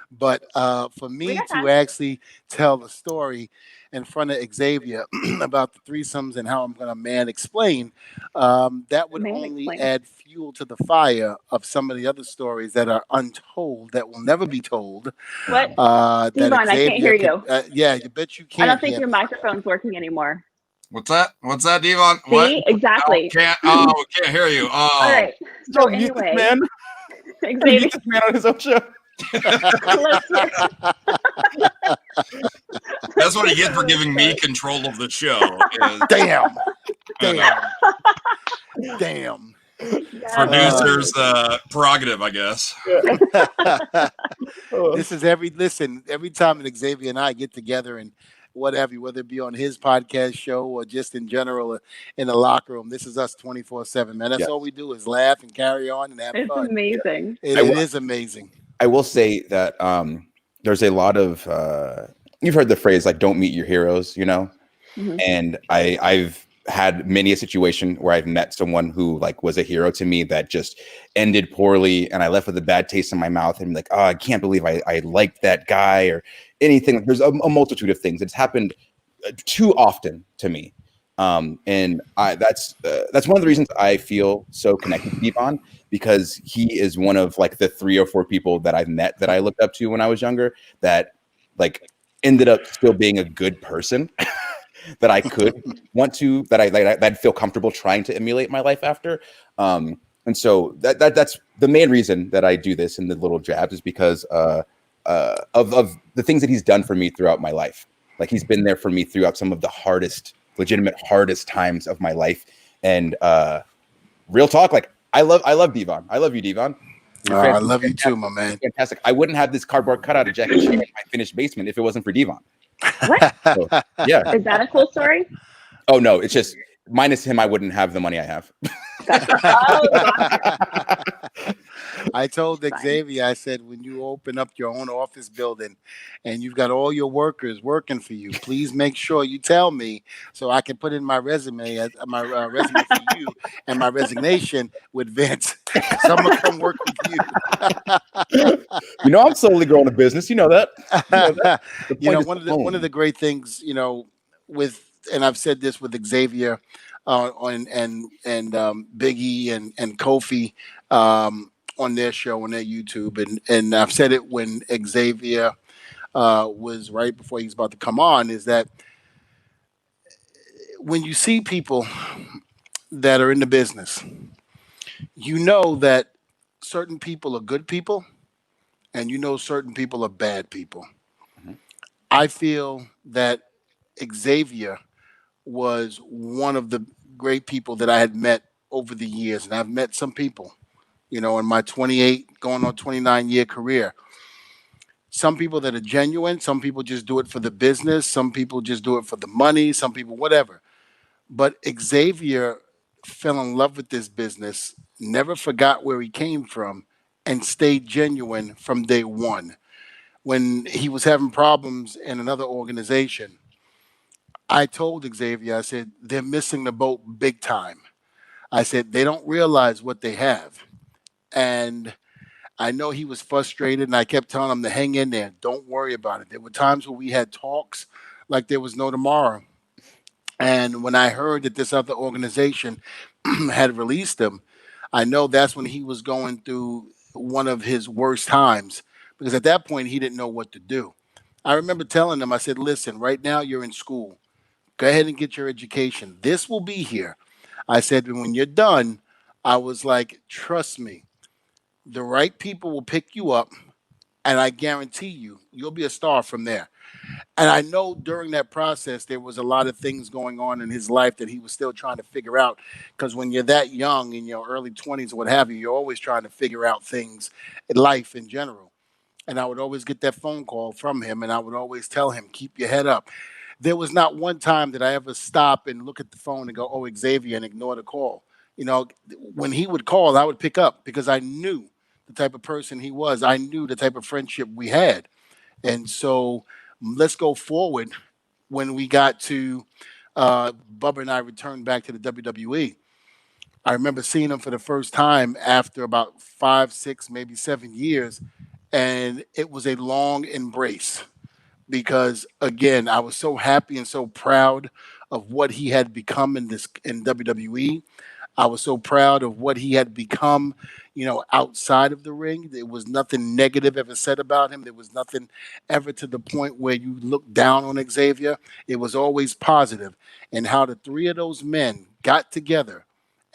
But for me to actually tell the story in front of Xavier about the threesomes and how I'm going to explain, that would only add fuel to the fire of some of the other stories that are untold, that will never be told. What? Dvon, I can't hear you. Yeah, you bet you can't. I don't think your microphone's working anymore. What's that, Dvon? See? What? Exactly. We can't hear you. Oh. All right. So anyway, man. Xavier, this man on his own show. That's what he gets for giving me control of the show. Damn. Producer's prerogative, I guess. This is every time that Xavier and I get together and what have you, whether it be on his podcast show or just in general in the locker room, this is us 24/7, man. That's all we do is laugh and carry on and have fun. It's amazing. It is amazing. I will say that there's a lot of you've heard the phrase like "don't meet your heroes," you know, and I've had many a situation where I've met someone who like was a hero to me that just ended poorly, and I left with a bad taste in my mouth and like, oh, I can't believe I liked that guy or anything. There's a multitude of things. It's happened too often to me, and that's one of the reasons I feel so connected to Dvon, because he is one of like the 3 or 4 people that I've met that I looked up to when I was younger that like ended up still being a good person. That I could want to, that I'd feel comfortable trying to emulate my life after. And so that's the main reason that I do this in the little jabs, is because of the things that he's done for me throughout my life. Like he's been there for me throughout some of the legitimate hardest times of my life. And real talk, like I love Dvon. I love you, Dvon. I love you too, my man. Fantastic. I wouldn't have this cardboard cutout of Jackie Chan in my finished basement if it wasn't for Dvon. What? So, yeah. Is that a cool story? Oh no, it's just minus him, I wouldn't have the money I have. I told Xavier, I said, when you open up your own office building and you've got all your workers working for you, please make sure you tell me so I can put in my resume, resume for you, and my resignation with Vince. Someone come work with you. You know, I'm slowly growing a business. You know that. One of the great things, and I've said this with Xavier and Biggie and Kofi on their show, on their YouTube, and I've said it when Xavier was right before he was about to come on, is that when you see people that are in the business, you know that certain people are good people and you know certain people are bad people. Mm-hmm. I feel that Xavier was one of the great people that I had met over the years. And I've met some people, in my 28 going on 29 year career. Some people that are genuine, some people just do it for the business, some people just do it for the money, some people whatever. But Xavier fell in love with this business, never forgot where he came from, and stayed genuine from day one. When he was having problems in another organization, I told Xavier, I said, they're missing the boat big time. I said, they don't realize what they have. And I know he was frustrated, and I kept telling him to hang in there. Don't worry about it. There were times where we had talks like there was no tomorrow. And when I heard that this other organization had released him, I know that's when he was going through one of his worst times, because at that point, he didn't know what to do. I remember telling him, I said, listen, right now you're in school. Go ahead and get your education. This will be here. I said, when you're done, I was like, trust me, the right people will pick you up, and I guarantee you'll be a star from there. And I know during that process, there was a lot of things going on in his life that he was still trying to figure out, because when you're that young, in your early 20s or what have you, you're always trying to figure out things in life in general. And I would always get that phone call from him, and I would always tell him, keep your head up. there was not one time that I ever stop and look at the phone and go, "Oh, Xavier," and ignore the call. When he would call, I would pick up because I knew the type of person he was. I knew the type of friendship we had. And so let's go forward. When we got to Bubba and I returned back to the WWE, I remember seeing him for the first time after about 5, 6, maybe 7 years. And it was a long embrace because, again, I was so happy and so proud of what he had become in WWE. I was so proud of what he had become, outside of the ring. There was nothing negative ever said about him. There was nothing ever to the point where you look down on Xavier. It was always positive. And how the three of those men got together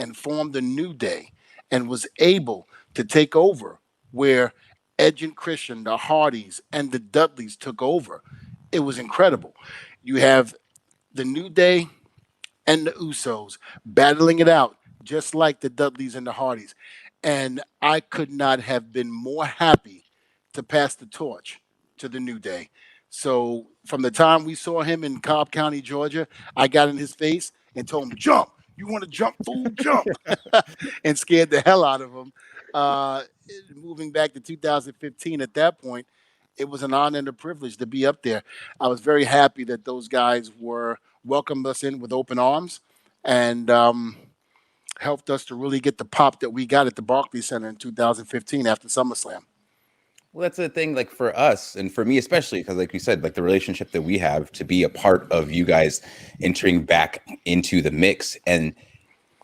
and formed a New Day and was able to take over where Edge and Christian, the Hardys, and the Dudleys took over. It was incredible. You have the New Day and the Usos battling it out, just like the Dudleys and the Hardys. And I could not have been more happy to pass the torch to the New Day. So from the time we saw him in Cobb County, Georgia, I got in his face and told him, "Jump. You want to jump, fool? Jump." And scared the hell out of him. Moving back to 2015, at that point, it was an honor and a privilege to be up there. I was very happy that those guys welcomed us in with open arms and helped us to really get the pop that we got at the Barclays Center in 2015 after SummerSlam. Well, that's the thing, like for us and for me especially, because like we said, like the relationship that we have to be a part of you guys entering back into the mix and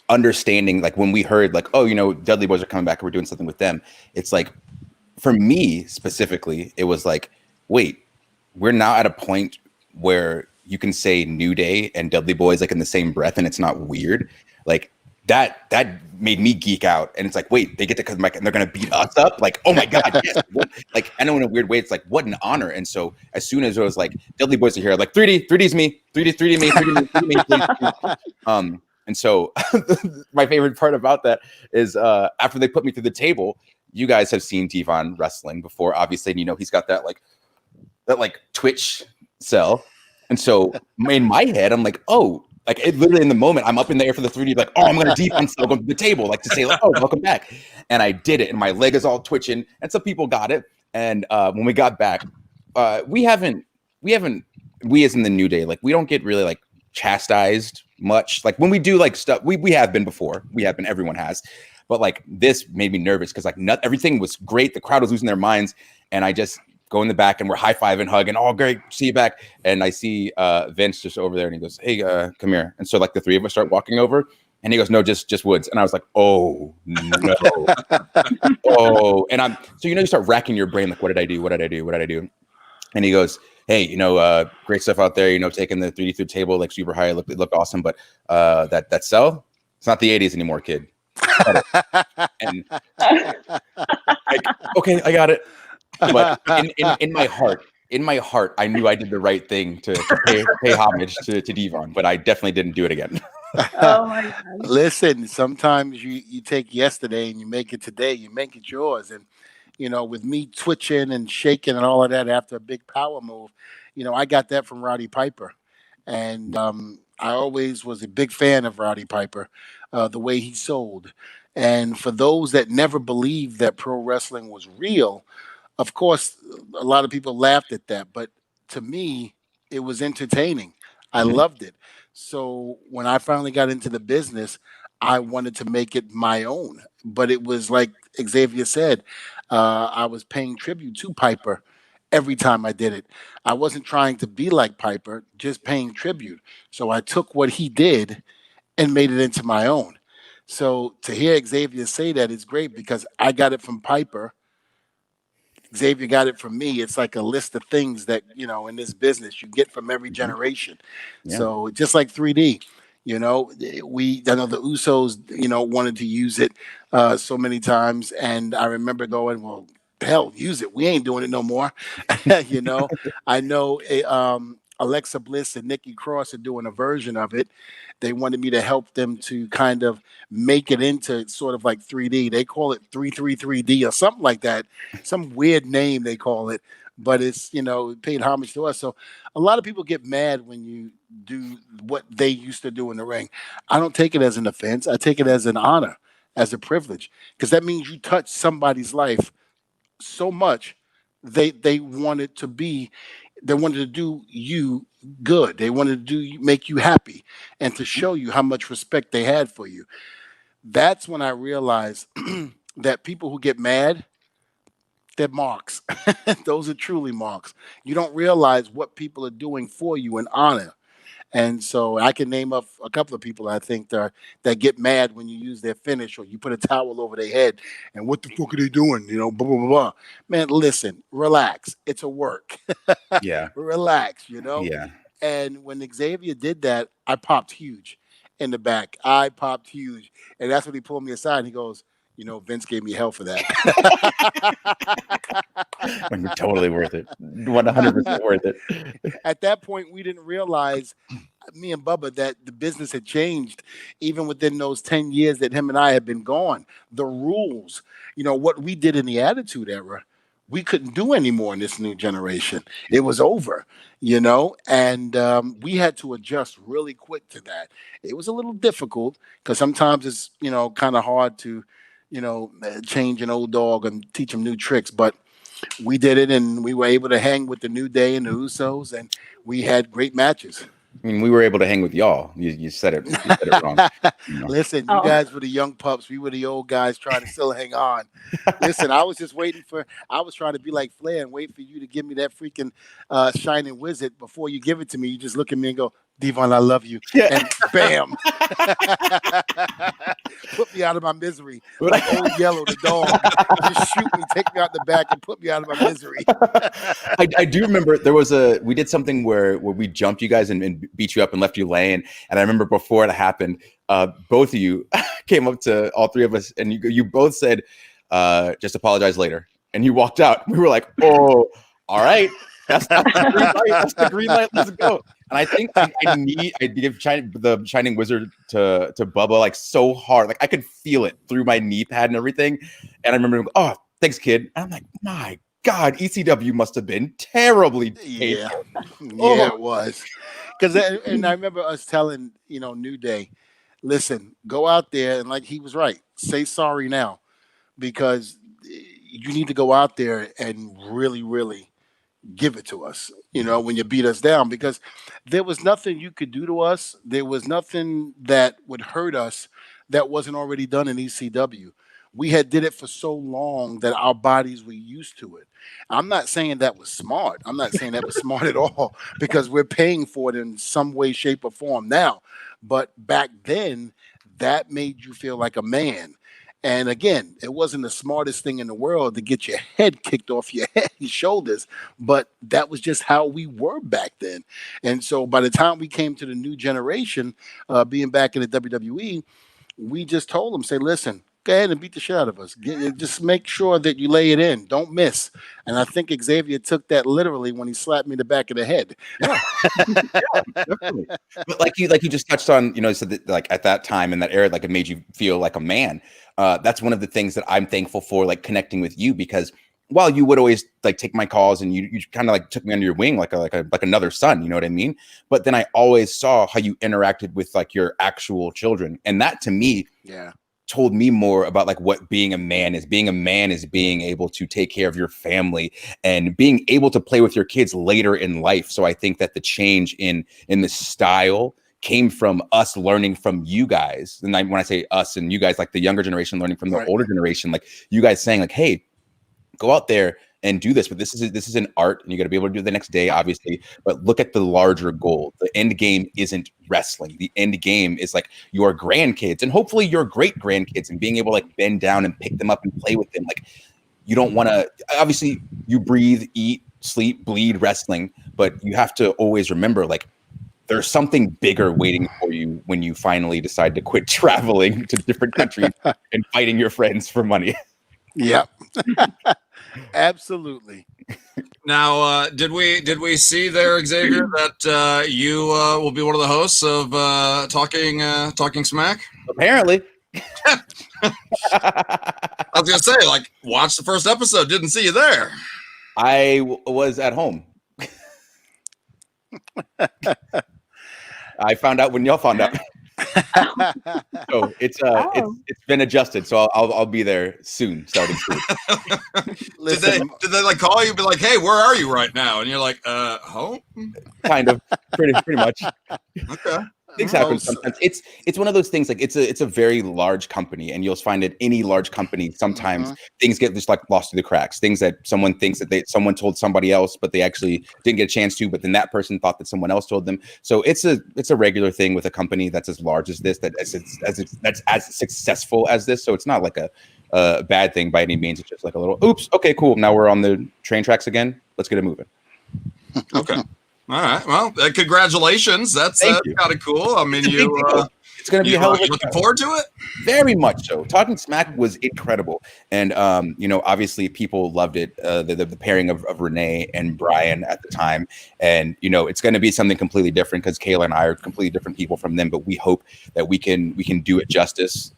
understanding, like when we heard like, oh, Dudley Boys are coming back and we're doing something with them. It's like, for me specifically, it was like, wait, we're now at a point where you can say New Day and Dudley Boys like in the same breath and it's not weird. Like that made me geek out. And it's like, wait, they get to come back and they're going to beat us up. Like, oh my God. Yes. Like, I know in a weird way, it's like, what an honor. And so as soon as it was like, Dudley Boys are here, like 3D's me, 3D me, 3D me, please. And so my favorite part about that is after they put me through the table, you guys have seen Dvon wrestling before, obviously, and he's got that Twitch cell. And so in my head, I'm like, oh, like it literally in the moment, I'm up in the air for the 3D, like, oh, I'm going to Dvon cell go to the table, like to say, like, oh, welcome back. And I did it, and my leg is all twitching, and some people got it. And when we got back, we as in the New Day, like we don't get really like chastised much. Like when we do like stuff, we have been before. Everyone has. But like this made me nervous because like everything was great. The crowd was losing their minds. And I just go in the back and we're high-fiving, hugging. Oh, great. See you back. And I see Vince just over there and he goes, hey, come here. And so like the three of us start walking over and he goes, no, just Woods. And I was like, oh, no. Oh. And so, you start racking your brain. Like, what did I do? And he goes, hey, great stuff out there, taking the 3D through the table, like super high, it looked awesome. But that cell, it's not the 80s anymore, kid. And okay, I got it. But in my heart, I knew I did the right thing to pay homage to Dvon, but I definitely didn't do it again. Oh my God. Listen, sometimes you take yesterday and you make it today, you make it yours. And with me twitching and shaking and all of that after a big power move, I got that from Roddy Piper. And I always was a big fan of Roddy Piper, the way he sold. And for those that never believed that pro wrestling was real, of course, a lot of people laughed at that. But to me, it was entertaining. I loved it. So when I finally got into the business, I wanted to make it my own. But it was like Xavier said, I was paying tribute to Piper every time I did it. I wasn't trying to be like Piper, just paying tribute. So I took what he did and made it into my own. So to hear Xavier say that is great because I got it from Piper. Xavier got it from me. It's like a list of things that, in this business you get from every generation. Yeah. So just like 3D, I know the Usos, wanted to use it so many times. And I remember going, well, hell, use it. We ain't doing it no more. I know Alexa Bliss and Nikki Cross are doing a version of it. They wanted me to help them to kind of make it into sort of like 3D. They call it 333D or something like that. Some weird name they call it. but it's, it paid homage to us. So a lot of people get mad when you do what they used to do in the ring. I don't take it as an offense. I take it as an honor, as a privilege, because that means you touch somebody's life so much. They wanted to be, they wanted to do you good. They wanted to make you happy and to show you how much respect they had for you. That's when I realized that people who get mad, they're marks. Those are truly marks. You don't realize what people are doing for you in honor. And so I can name up a couple of people I think that get mad when you use their finish or you put a towel over their head and what the fuck are they doing? Blah, blah, blah, blah. Man, listen, relax. It's a work. Yeah. Relax, Yeah. And when Xavier did that, I popped huge in the back. I popped huge. And that's when he pulled me aside and he goes, Vince gave me hell for that. Totally worth it. 100% worth it. At that point, we didn't realize, me and Bubba, that the business had changed even within those 10 years that him and I had been gone. The rules, what we did in the Attitude Era, we couldn't do anymore in this new generation. It was over, and we had to adjust really quick to that. It was a little difficult because sometimes it's, kind of hard to, change an old dog and teach him new tricks. But we did it, and we were able to hang with the New Day and the Usos, and we had great matches. I mean, we were able to hang with y'all. You said it. You said it wrong. Listen, you guys were the young pups. We were the old guys trying to still hang on. Listen, I was just I was trying to be like Flair and wait for you to give me that freaking shining wizard. Before you give it to me, you just look at me and go, Dvon, I love you. Yeah. And bam. Put me out of my misery. Like old Yellow, the dog. Just shoot me, take me out the back, and put me out of my misery. I do remember we did something where we jumped you guys and beat you up and left you laying. And I remember before it happened, both of you came up to all three of us and you both said, just apologize later. And you walked out. We were like, oh, all right. That's the green light. That's the green light. Let's go. And I think I give the Shining Wizard to Bubba like so hard. Like I could feel it through my knee pad and everything. And I remember, oh, thanks, kid. And I'm like, my God, ECW must have been terribly painful. Yeah, it was. And I remember us telling, New Day, listen, go out there and like he was right. Say sorry now, because you need to go out there and really, really give it to us, when you beat us down, because there was nothing you could do to us. There was nothing that would hurt us that wasn't already done in ECW. We had did it for so long that our bodies were used to it. I'm not saying that was smart. I'm not saying that was smart at all, because we're paying for it in some way, shape, or form now. But back then, that made you feel like a man. And again, it wasn't the smartest thing in the world to get your head kicked off your shoulders, but that was just how we were back then. And so by the time we came to the new generation, being back in the WWE, we just told them, say, listen, go ahead and beat the shit out of us. Just make sure that you lay it in. Don't miss. And I think Xavier took that literally when he slapped me in the back of the head. Yeah, definitely. But like you just touched on, said that like at that time in that era, like it made you feel like a man. That's one of the things that I'm thankful for, like connecting with you, because while you would always like take my calls and you kind of like took me under your wing like another son, you know what I mean? But then I always saw how you interacted with like your actual children, and that to me, told me more about like what being a man is. Being a man is being able to take care of your family and being able to play with your kids later in life. So I think that the change in the style came from us learning from you guys. And when I say us and you guys, like the younger generation learning from the older generation, like you guys saying like, hey, go out there and do this, but this is an art and you got to be able to do it the next day, obviously, but look at the larger goal. The end game isn't wrestling. The end game is like your grandkids and hopefully your great grandkids, and being able to like bend down and pick them up and play with them. Like you don't want to, obviously you breathe, eat, sleep, bleed wrestling, but you have to always remember like there's something bigger waiting for you when you finally decide to quit traveling to different countries and fighting your friends for money. Yep. Absolutely. Now, did we see there, Xavier, that you will be one of the hosts of Talking Smack? Apparently. I was gonna say, like, watch the first episode. Didn't see you there. was at home. I found out when y'all found out. So it's been adjusted. So I'll be there soon, starting soon. Did they like call you and be like, hey, where are you right now? And you're like, home? Kind of, pretty much. Okay. Things happen sometimes. It's one of those things, like it's a very large company, and you'll find at any large company sometimes things get just like lost through the cracks. Things that someone thinks that someone told somebody else, but they actually didn't get a chance to, but then that person thought that someone else told them. So it's a regular thing with a company that's as large as this, that's as successful as this. So it's not like a bad thing by any means. It's just like a little oops, okay, cool. Now we're on the train tracks again. Let's get it moving. Okay. All right. Well, congratulations. That's kind of cool. I mean, it's going to be a hell of a looking forward to it. Very much so. Talking Smack was incredible. And, obviously people loved it. The pairing of Renee and Brian at the time. And, it's going to be something completely different because Kayla and I are completely different people from them. But we hope that we can do it justice,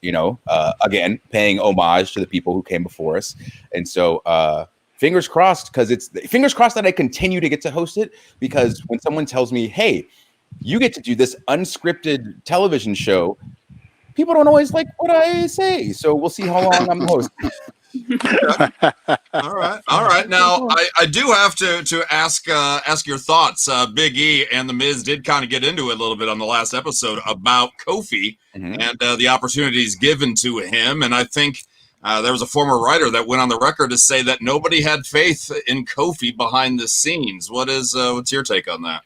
again, paying homage to the people who came before us. And so, fingers crossed, fingers crossed that I continue to get to host it, because when someone tells me, hey, you get to do this unscripted television show, people don't always like what I say. So we'll see how long I'm the host. All right. Now I do have to ask your thoughts. Big E and The Miz did kind of get into it a little bit on the last episode about Kofi and the opportunities given to him. And I think there was a former writer that went on the record to say that nobody had faith in Kofi behind the scenes. What's your take on that?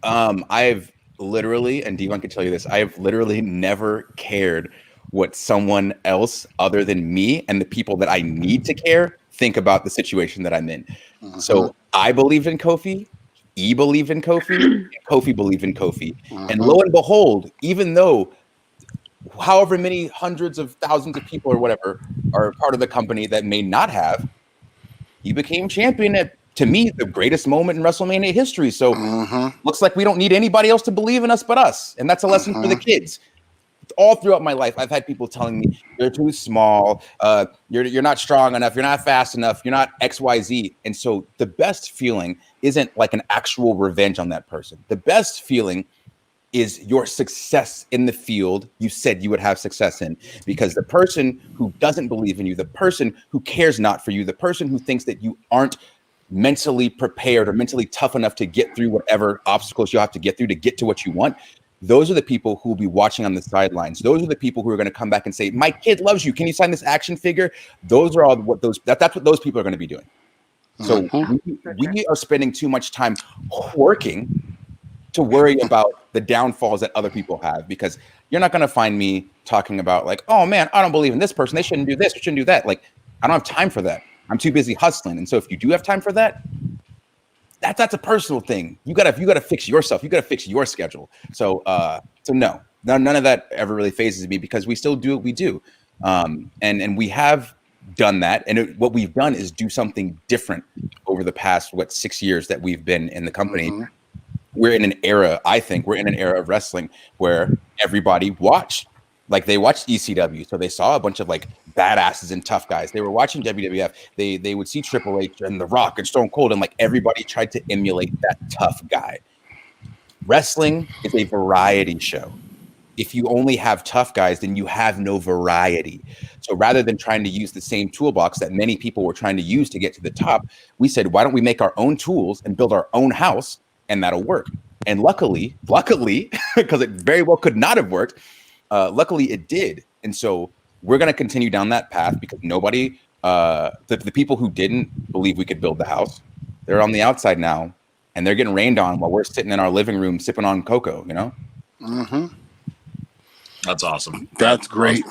I've literally, and Dvon can tell you this, I've literally never cared what someone else other than me and the people that I need to care think about the situation that I'm in. So I believed in Kofi, E believed in Kofi, and Kofi believed in Kofi. And lo and behold, even though however many hundreds of thousands of people or whatever are part of the company that may not have, he became champion at, to me, the greatest moment in WrestleMania history. So looks like we don't need anybody else to believe in us but us. And that's a lesson for the kids. All throughout my life, I've had people telling me, you're too small, you're not strong enough, you're not fast enough, you're not XYZ. And so the best feeling isn't like an actual revenge on that person. The best feeling is your success in the field you said you would have success in, because the person who doesn't believe in you, the person who cares not for you, the person who thinks that you aren't mentally prepared or mentally tough enough to get through whatever obstacles you have to get through to get to what you want, those are the people who will be watching on the sidelines. Those are the people who are going to come back and say, my kid loves you. Can you sign this action figure? Those are all what that's what those people are going to be doing. So we are spending too much time working to worry about the downfalls that other people have, because you're not going to find me talking about like, oh man, I don't believe in this person. They shouldn't do this. They shouldn't do that. Like, I don't have time for that. I'm too busy hustling. And so if you do have time for that, that's a personal thing. You gotta fix yourself. You gotta fix your schedule. So no, none of that ever really phases me, because we still do what we do. And we have done that. And what we've done is do something different over the past, 6 years that we've been in the company. We're in an era, I think we're in an era of wrestling where everybody watched. Like, they watched ECW, so they saw a bunch of like badasses and tough guys. They were watching WWF. They would see Triple H and The Rock and Stone Cold, and like everybody tried to emulate that tough guy. Wrestling is a variety show. If you only have tough guys, then you have no variety. So rather than trying to use the same toolbox that many people were trying to use to get to the top, we said, why don't we make our own tools and build our own house, and that'll work. And luckily, because it very well could not have worked, luckily it did. And so we're going to continue down that path, because nobody, the people who didn't believe we could build the house, they're on the outside now, and they're getting rained on while we're sitting in our living room sipping on cocoa, That's awesome. That's great.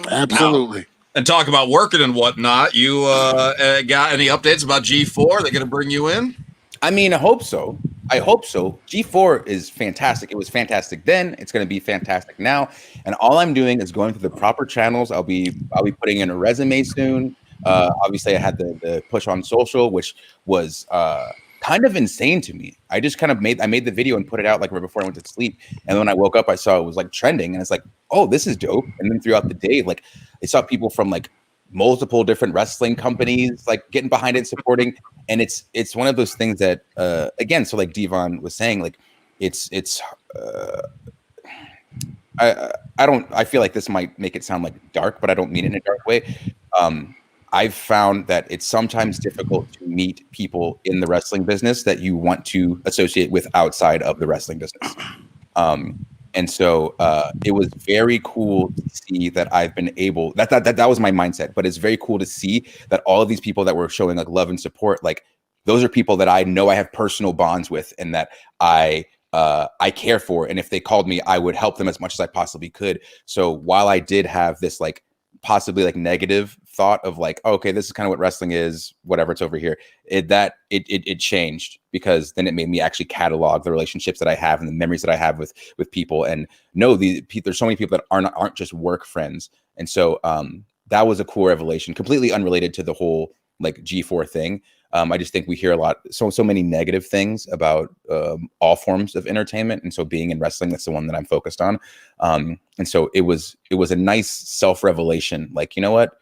Absolutely. Now, and talk about working and whatnot. You got any updates about G4? They're going to bring you in? I mean, I hope so. G4 is fantastic. It was fantastic then. It's going to be fantastic now. And all I'm doing is going through the proper channels. I'll be putting in a resume soon. Obviously, I had the push on social, which was kind of insane to me. I just kind of made the video and put it out like right before I went to sleep. And when I woke up, I saw it was like trending, and it's like, oh, this is dope. And then throughout the day, like I saw people from like multiple different wrestling companies like getting behind it and supporting. And it's one of those things that again, so like Dvon was saying, like it's I feel like this might make it sound like dark, but I don't mean it in a dark way. I've found that it's sometimes difficult to meet people in the wrestling business that you want to associate with outside of the wrestling business. And so it was very cool to see that I've been able, that was my mindset, but it's very cool to see that all of these people that were showing like love and support, like those are people that I know I have personal bonds with and that I care for. And if they called me, I would help them as much as I possibly could. So while I did have this like possibly like negative thought of like, oh, okay, this is kind of what wrestling is, whatever, it's over here, it changed, because then it made me actually catalog the relationships that I have and the memories that I have with people, and know there's so many people that aren't just work friends. And so that was a cool revelation, completely unrelated to the whole like G4 thing. I just think we hear a lot, so many negative things about all forms of entertainment, and so being in wrestling, that's the one that I'm focused on. And so it was a nice self-revelation. Like, you know what?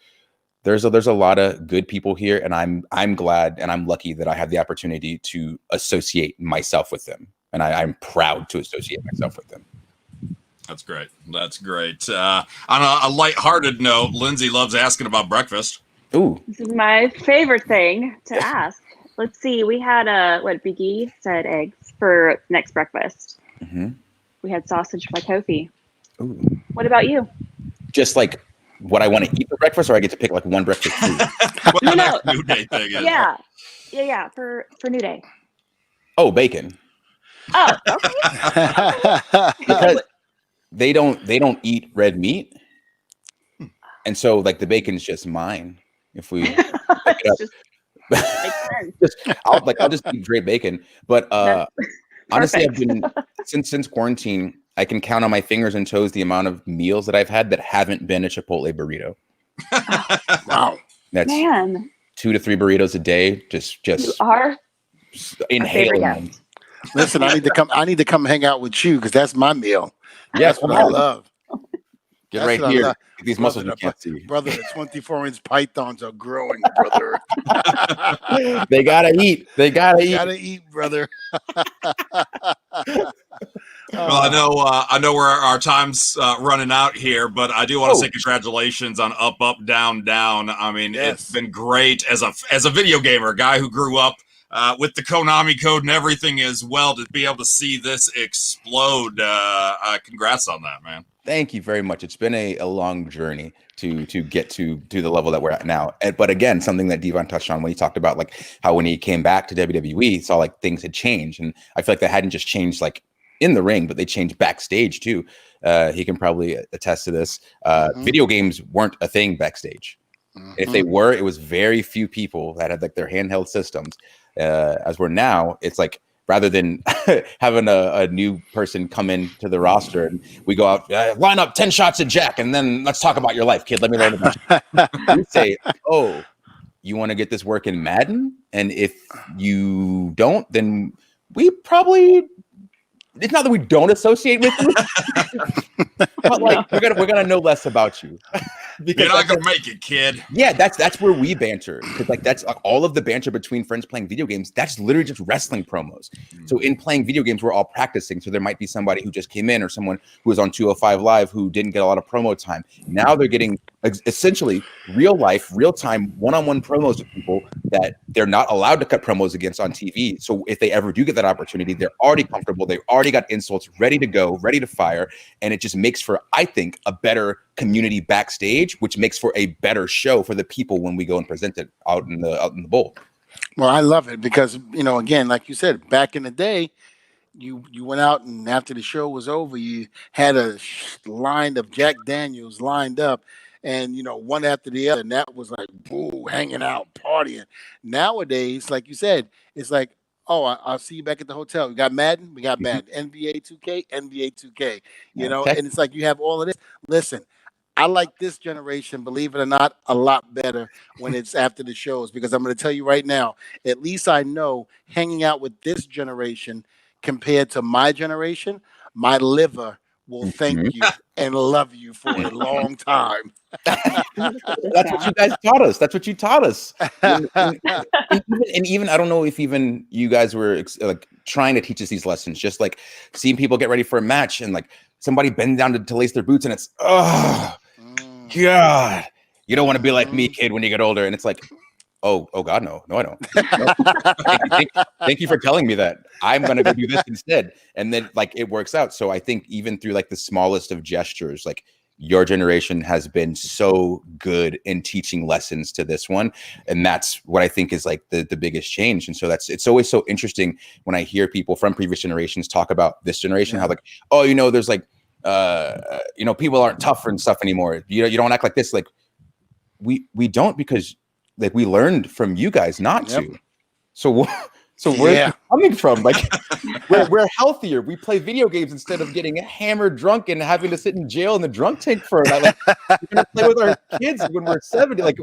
There's a lot of good people here, and I'm glad and I'm lucky that I have the opportunity to associate myself with them, and I'm proud to associate myself with them. That's great. That's great. On a lighthearted note, Lindsay loves asking about breakfast. Ooh. This is my favorite thing to ask. Let's see. We had Big E said eggs for next breakfast. Mm-hmm. We had sausage by Kofi. Ooh. What about you? Just like what I want to eat for breakfast, or I get to pick like one breakfast food? What the next New Day thing is. Yeah. For New Day. Oh, bacon. Oh, okay. Because they don't eat red meat, and so like the bacon's just mine. If we pick it up, I'll just eat great bacon. But honestly, I've been since quarantine, I can count on my fingers and toes the amount of meals that I've had that haven't been a Chipotle burrito. Wow, that's 2 to 3 burritos a day. Just you are inhaling them. Listen, I need to come hang out with you, because that's my meal. Yes, That's what I love. Get That's right here. These brother, muscles you can't see. Brother, the 24-inch pythons are growing, brother. They gotta eat. They gotta eat, brother. Well, I know our time's running out here, but I do want to say congratulations on Up, Up, Down, Down. I mean, It's been great as a video gamer, a guy who grew up with the Konami code and everything as well, to be able to see this explode. Congrats on that, man. Thank you very much. It's been a long journey to get to the level that we're at now. But again, something that Dvon touched on when he talked about like how when he came back to WWE, he saw like things had changed. And I feel like they hadn't just changed like in the ring, but they changed backstage too. He can probably attest to this. Video games weren't a thing backstage. If they were, it was very few people that had like their handheld systems. As we're now, it's like, rather than having a new person come into the roster and we go out, line up 10 shots at Jack, and then let's talk about your life, kid. Let me learn about you. You say, oh, you want to get this work in Madden? And if you don't, then we probably, it's not that we don't associate with you, but like we're gonna know less about you. Because you're not gonna make it, kid. Yeah, that's where we banter, because like that's like all of the banter between friends playing video games. That's literally just wrestling promos. So in playing video games, we're all practicing. So there might be somebody who just came in, or someone who was on 205 Live who didn't get a lot of promo time. Now they're getting essentially real life, real time, one-on-one promos with people that they're not allowed to cut promos against on TV. So if they ever do get that opportunity, they're already comfortable. They've already got insults ready to go, ready to fire, and it just makes for, I think, a better community backstage, which makes for a better show for the people when we go and present it out in the bowl. Well, I love it because, again, like you said, back in the day, you went out and after the show was over, you had a line of Jack Daniels lined up, and one after the other, and that was like, boo, hanging out, partying. Nowadays, like you said, it's like, oh, I'll see you back at the hotel. We got Madden, NBA 2K, NBA 2K, and it's like you have all of this. Listen, I like this generation, believe it or not, a lot better when it's after the shows, because I'm going to tell you right now, at least I know hanging out with this generation compared to my generation, my liver will thank you and love you for a long time. That's what you guys taught us. That's what you taught us. And even I don't know if even you guys were like trying to teach us these lessons, just like seeing people get ready for a match and like somebody bend down to lace their boots and it's, oh, God, you don't want to be like me, kid, when you get older. And it's like, oh God, no, I don't. No. Thank you for telling me that. I'm going to go do this instead. And then like it works out. So I think even through like the smallest of gestures, like your generation has been so good in teaching lessons to this one. And that's what I think is like the biggest change. And so it's always so interesting when I hear people from previous generations talk about this generation, how like, oh, there's like, people aren't tougher and stuff anymore. You don't act like this. Like we don't, because like we learned from you guys not to. So where's it coming from? Like we're healthier. We play video games instead of getting hammered drunk and having to sit in jail in the drunk tank for a night. Like, we're gonna play with our kids when we're 70. Like,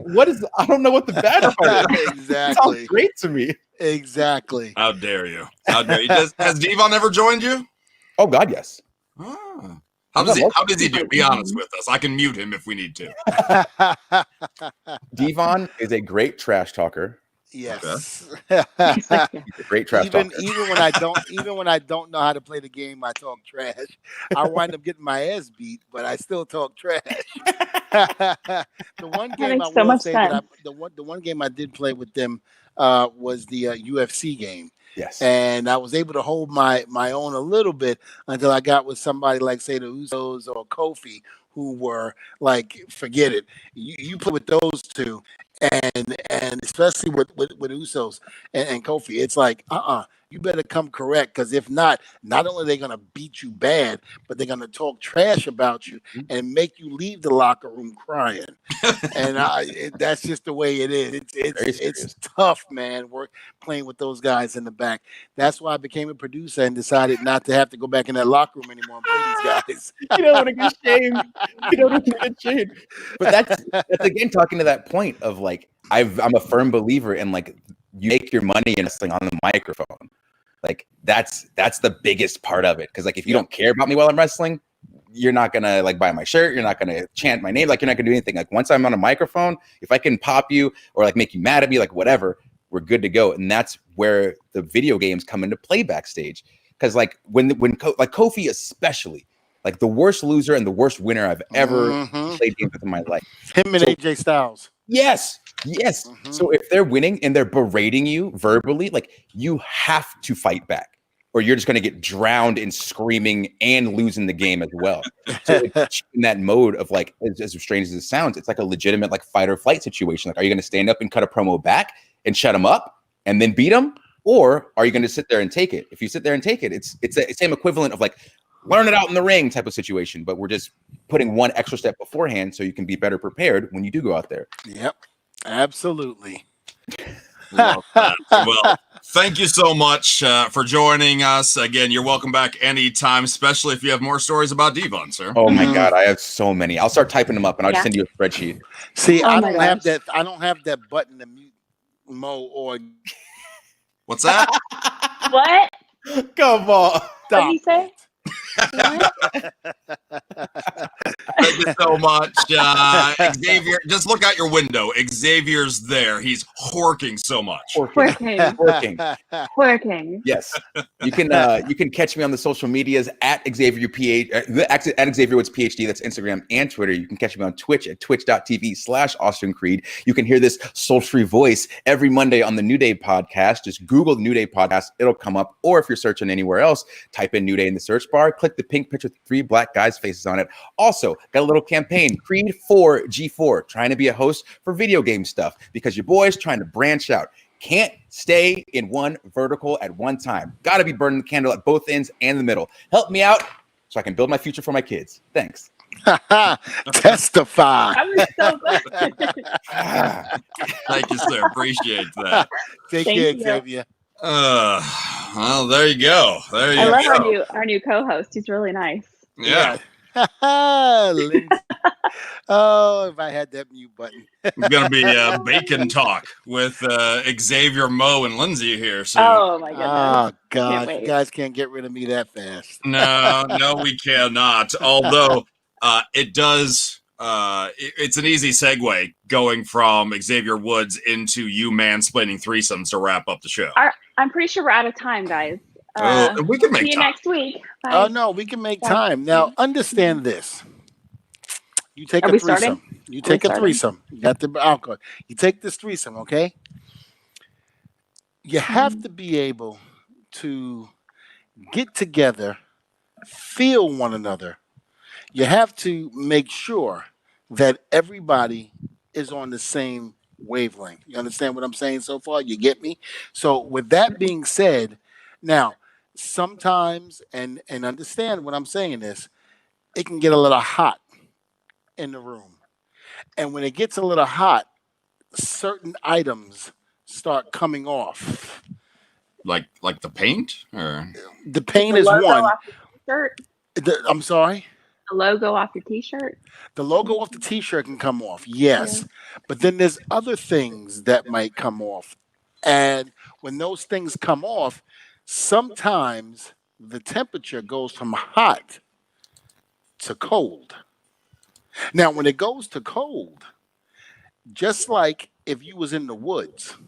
I don't know what the bad part is. Exactly. It sounds great to me. Exactly. How dare you? How dare you? Has Dvon ever joined you? Oh God, yes. Oh. How does he do? Be honest with us. I can mute him if we need to. Dvon is a great trash talker. Yes. He's a great trash talker. Even when I don't know how to play the game, I talk trash. I wind up getting my ass beat, but I still talk trash. The one game I will say that the one game I did play with them was the UFC game. Yes. And I was able to hold my own a little bit until I got with somebody like, say, the Usos or Kofi, who were like, forget it. You play with those two, and especially with Usos and Kofi, it's like, you better come correct, because if not only are they going to beat you bad, but they're going to talk trash about you and make you leave the locker room crying. And that's just the way it is. It's tough, man, playing with those guys in the back. That's why I became a producer and decided not to have to go back in that locker room anymore and play these guys. You don't want to get shamed. You don't want to get shamed. But that's again talking to that point of like, I'm a firm believer in like, you make your money in wrestling on the microphone. Like that's the biggest part of it. Because like if you don't care about me while I'm wrestling, you're not gonna like buy my shirt. You're not gonna chant my name. Like you're not gonna do anything. Like once I'm on a microphone, if I can pop you or like make you mad at me, like whatever, we're good to go. And that's where the video games come into play backstage. Because like when Kofi especially, like the worst loser and the worst winner I've ever played games with in my life. Him and AJ Styles. Yes. So if they're winning and they're berating you verbally, like you have to fight back, or you're just going to get drowned in screaming and losing the game as well. So in that mode of like, as strange as it sounds, it's like a legitimate like fight or flight situation. Like, are you going to stand up and cut a promo back and shut them up and then beat them, or are you going to sit there and take it? If you sit there and take it, it's the same equivalent of like learn it out in the ring type of situation, but we're just putting one extra step beforehand so you can be better prepared when you do go out there. Yep. Absolutely. Love that. Well, thank you so much for joining us. Again, you're welcome back anytime, especially if you have more stories about Dvon, sir. Oh my God, I have so many. I'll start typing them up and I'll just send you a spreadsheet. See, I don't have that button to mute Mo or what's that? What? Come on. What did you say? Thank you so much, Xavier. Just look out your window. Xavier's there. He's horking so much. Working. Yes, you can catch me on the social medias at Xavier at Xavier Woods PhD. That's Instagram and Twitter. You can catch me on Twitch at twitch.tv/Austin Creed. You can hear this sultry voice every Monday on the New Day podcast. Just Google the New Day podcast; it'll come up. Or if you're searching anywhere else, type in New Day in the search bar. Click the pink picture with 3 black guys' faces on it. Also, got a little campaign, Creed 4 G4, trying to be a host for video game stuff because your boy's trying to branch out. Can't stay in one vertical at one time. Got to be burning the candle at both ends and the middle. Help me out so I can build my future for my kids. Thanks. Testify. I was so glad. Thank you, sir. Appreciate that. Take care, Xavier. Well, there you go. I love our new co-host. He's really nice. Yeah. Oh, if I had that mute button. It's going to be bacon talk with Xavier, Mo, and Lindsay here soon. Oh my goodness. Oh gosh, wait. you guys can't get rid of me that fast. No, we cannot. Although it does. It's an easy segue going from Xavier Woods into you mansplaining threesomes to wrap up the show. I'm pretty sure we're out of time, guys. We can make see you time. next week. Bye. Oh no, we can make time. Now understand this. You take Are a we threesome. starting? You take a threesome. You got the alcohol. You take this threesome, okay? You have to be able to get together, feel one another. You have to make sure that everybody is on the same wavelength. You understand what I'm saying so far? You get me? So with that being said, now sometimes and understand what I'm saying is it can get a little hot in the room. And when it gets a little hot, certain items start coming off. Like the paint, or the paint the is logo one. Off your t-shirt? I'm sorry. The logo off your T-shirt. The logo off the T-shirt can come off, yes, but then there's other things that might come off, and when those things come off, sometimes the temperature goes from hot to cold. Now, when it goes to cold, just like if you was in the woods.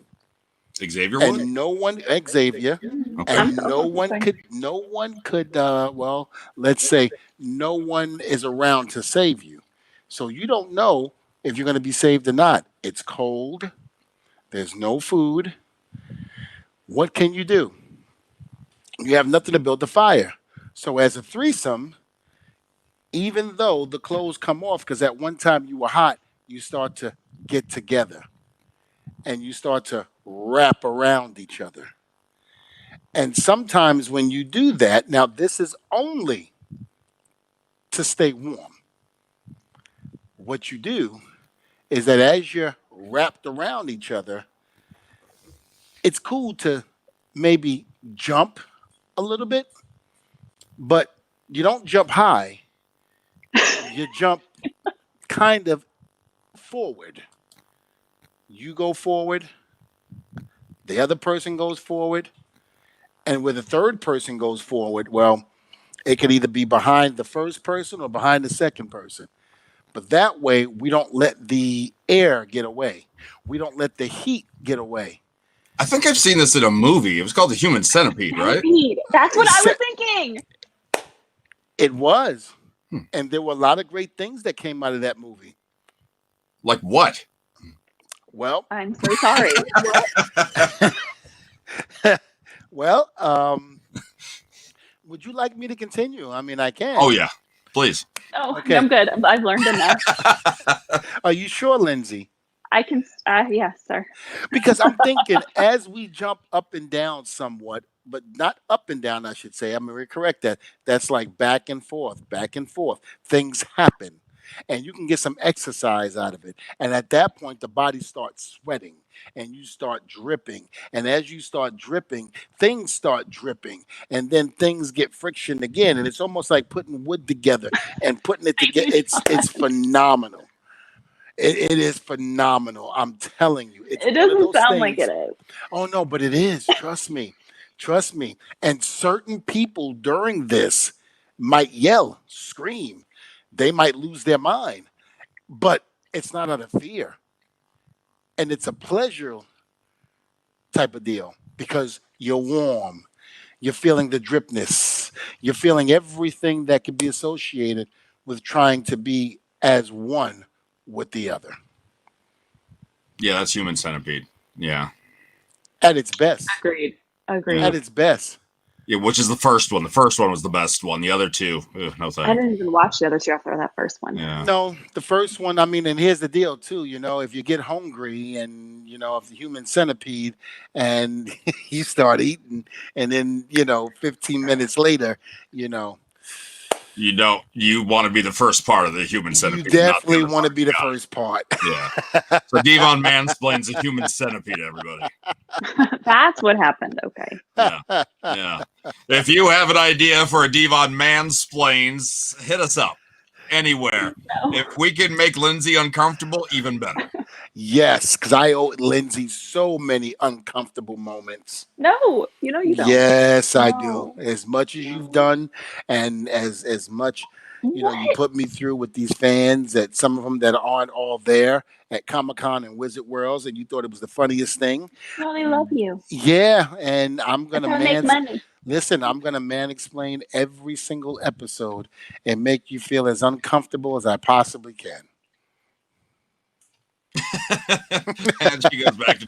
Xavier Woods? And no one, Xavier, Okay. and no one could, well, let's say no one is around to save you. So you don't know if you're going to be saved or not. It's cold. There's no food. What can you do? You have nothing to build the fire. So as a threesome, even though the clothes come off, because at one time you were hot, you start to get together and you start to wrap around each other. And sometimes when you do that, now this is only to stay warm. What you do is that as you're wrapped around each other, it's cool to maybe jump a little bit, but you don't jump high. You jump kind of forward. You go forward, the other person goes forward, and where the third person goes forward, well, it could either be behind the first person or behind the second person. But that way, we don't let the air get away. We don't let the heat get away. I think I've seen this in a movie. It was called The Human Centipede, right? That's what I was thinking. It was. And there were a lot of great things that came out of that movie. Like what? Well, I'm so sorry. Well, would you like me to continue? I mean, I can. Oh, yeah. Please. Oh, Okay. I'm good. I've learned enough. Are you sure, Lindsay? I can, yes, sir. Because I'm thinking as we jump up and down somewhat, but not up and down, I should say. I'm going to correct that. That's like back and forth, back and forth. Things happen. And you can get some exercise out of it. And at that point, the body starts sweating and you start dripping. And as you start dripping, things start dripping. And then things get friction again. And it's almost like putting wood together and putting it together. It's phenomenal. It is phenomenal. I'm telling you. It doesn't sound like it is. Oh, no, but it is. Trust me. Trust me. And certain people during this might yell, scream. They might lose their mind, but it's not out of fear. And it's a pleasure type of deal because you're warm. You're feeling the dripness. You're feeling everything that can be associated with trying to be as one with the other. Yeah, that's Human Centipede. Yeah. At its best. Agreed. At its best. Yeah, which is the first one. The first one was the best one. The other two, no thanks. I didn't even watch the other two after that first one. Yeah. No, the first one, I mean, and here's the deal too, if you get hungry and, if the Human Centipede and you start eating and then, 15 minutes later, you want to be the first part of the Human Centipede. You definitely want to be the first part. Yeah. So Dvon mansplains the Human Centipede, everybody. That's what happened. Okay. Yeah. If you have an idea for a Dvon mansplains, hit us up. anywhere. If we can make Lindsay uncomfortable, even better. Yes, because I owe Lindsay so many uncomfortable moments. No, you don't. Yes, I do. As much as you've done, and as much you put me through with these fans, that some of them that aren't all there at Comic-Con and Wizard Worlds, and you thought it was the funniest thing. No, they love you. Yeah, and I'm gonna make money. Listen, I'm gonna explain every single episode and make you feel as uncomfortable as I possibly can. And she goes back to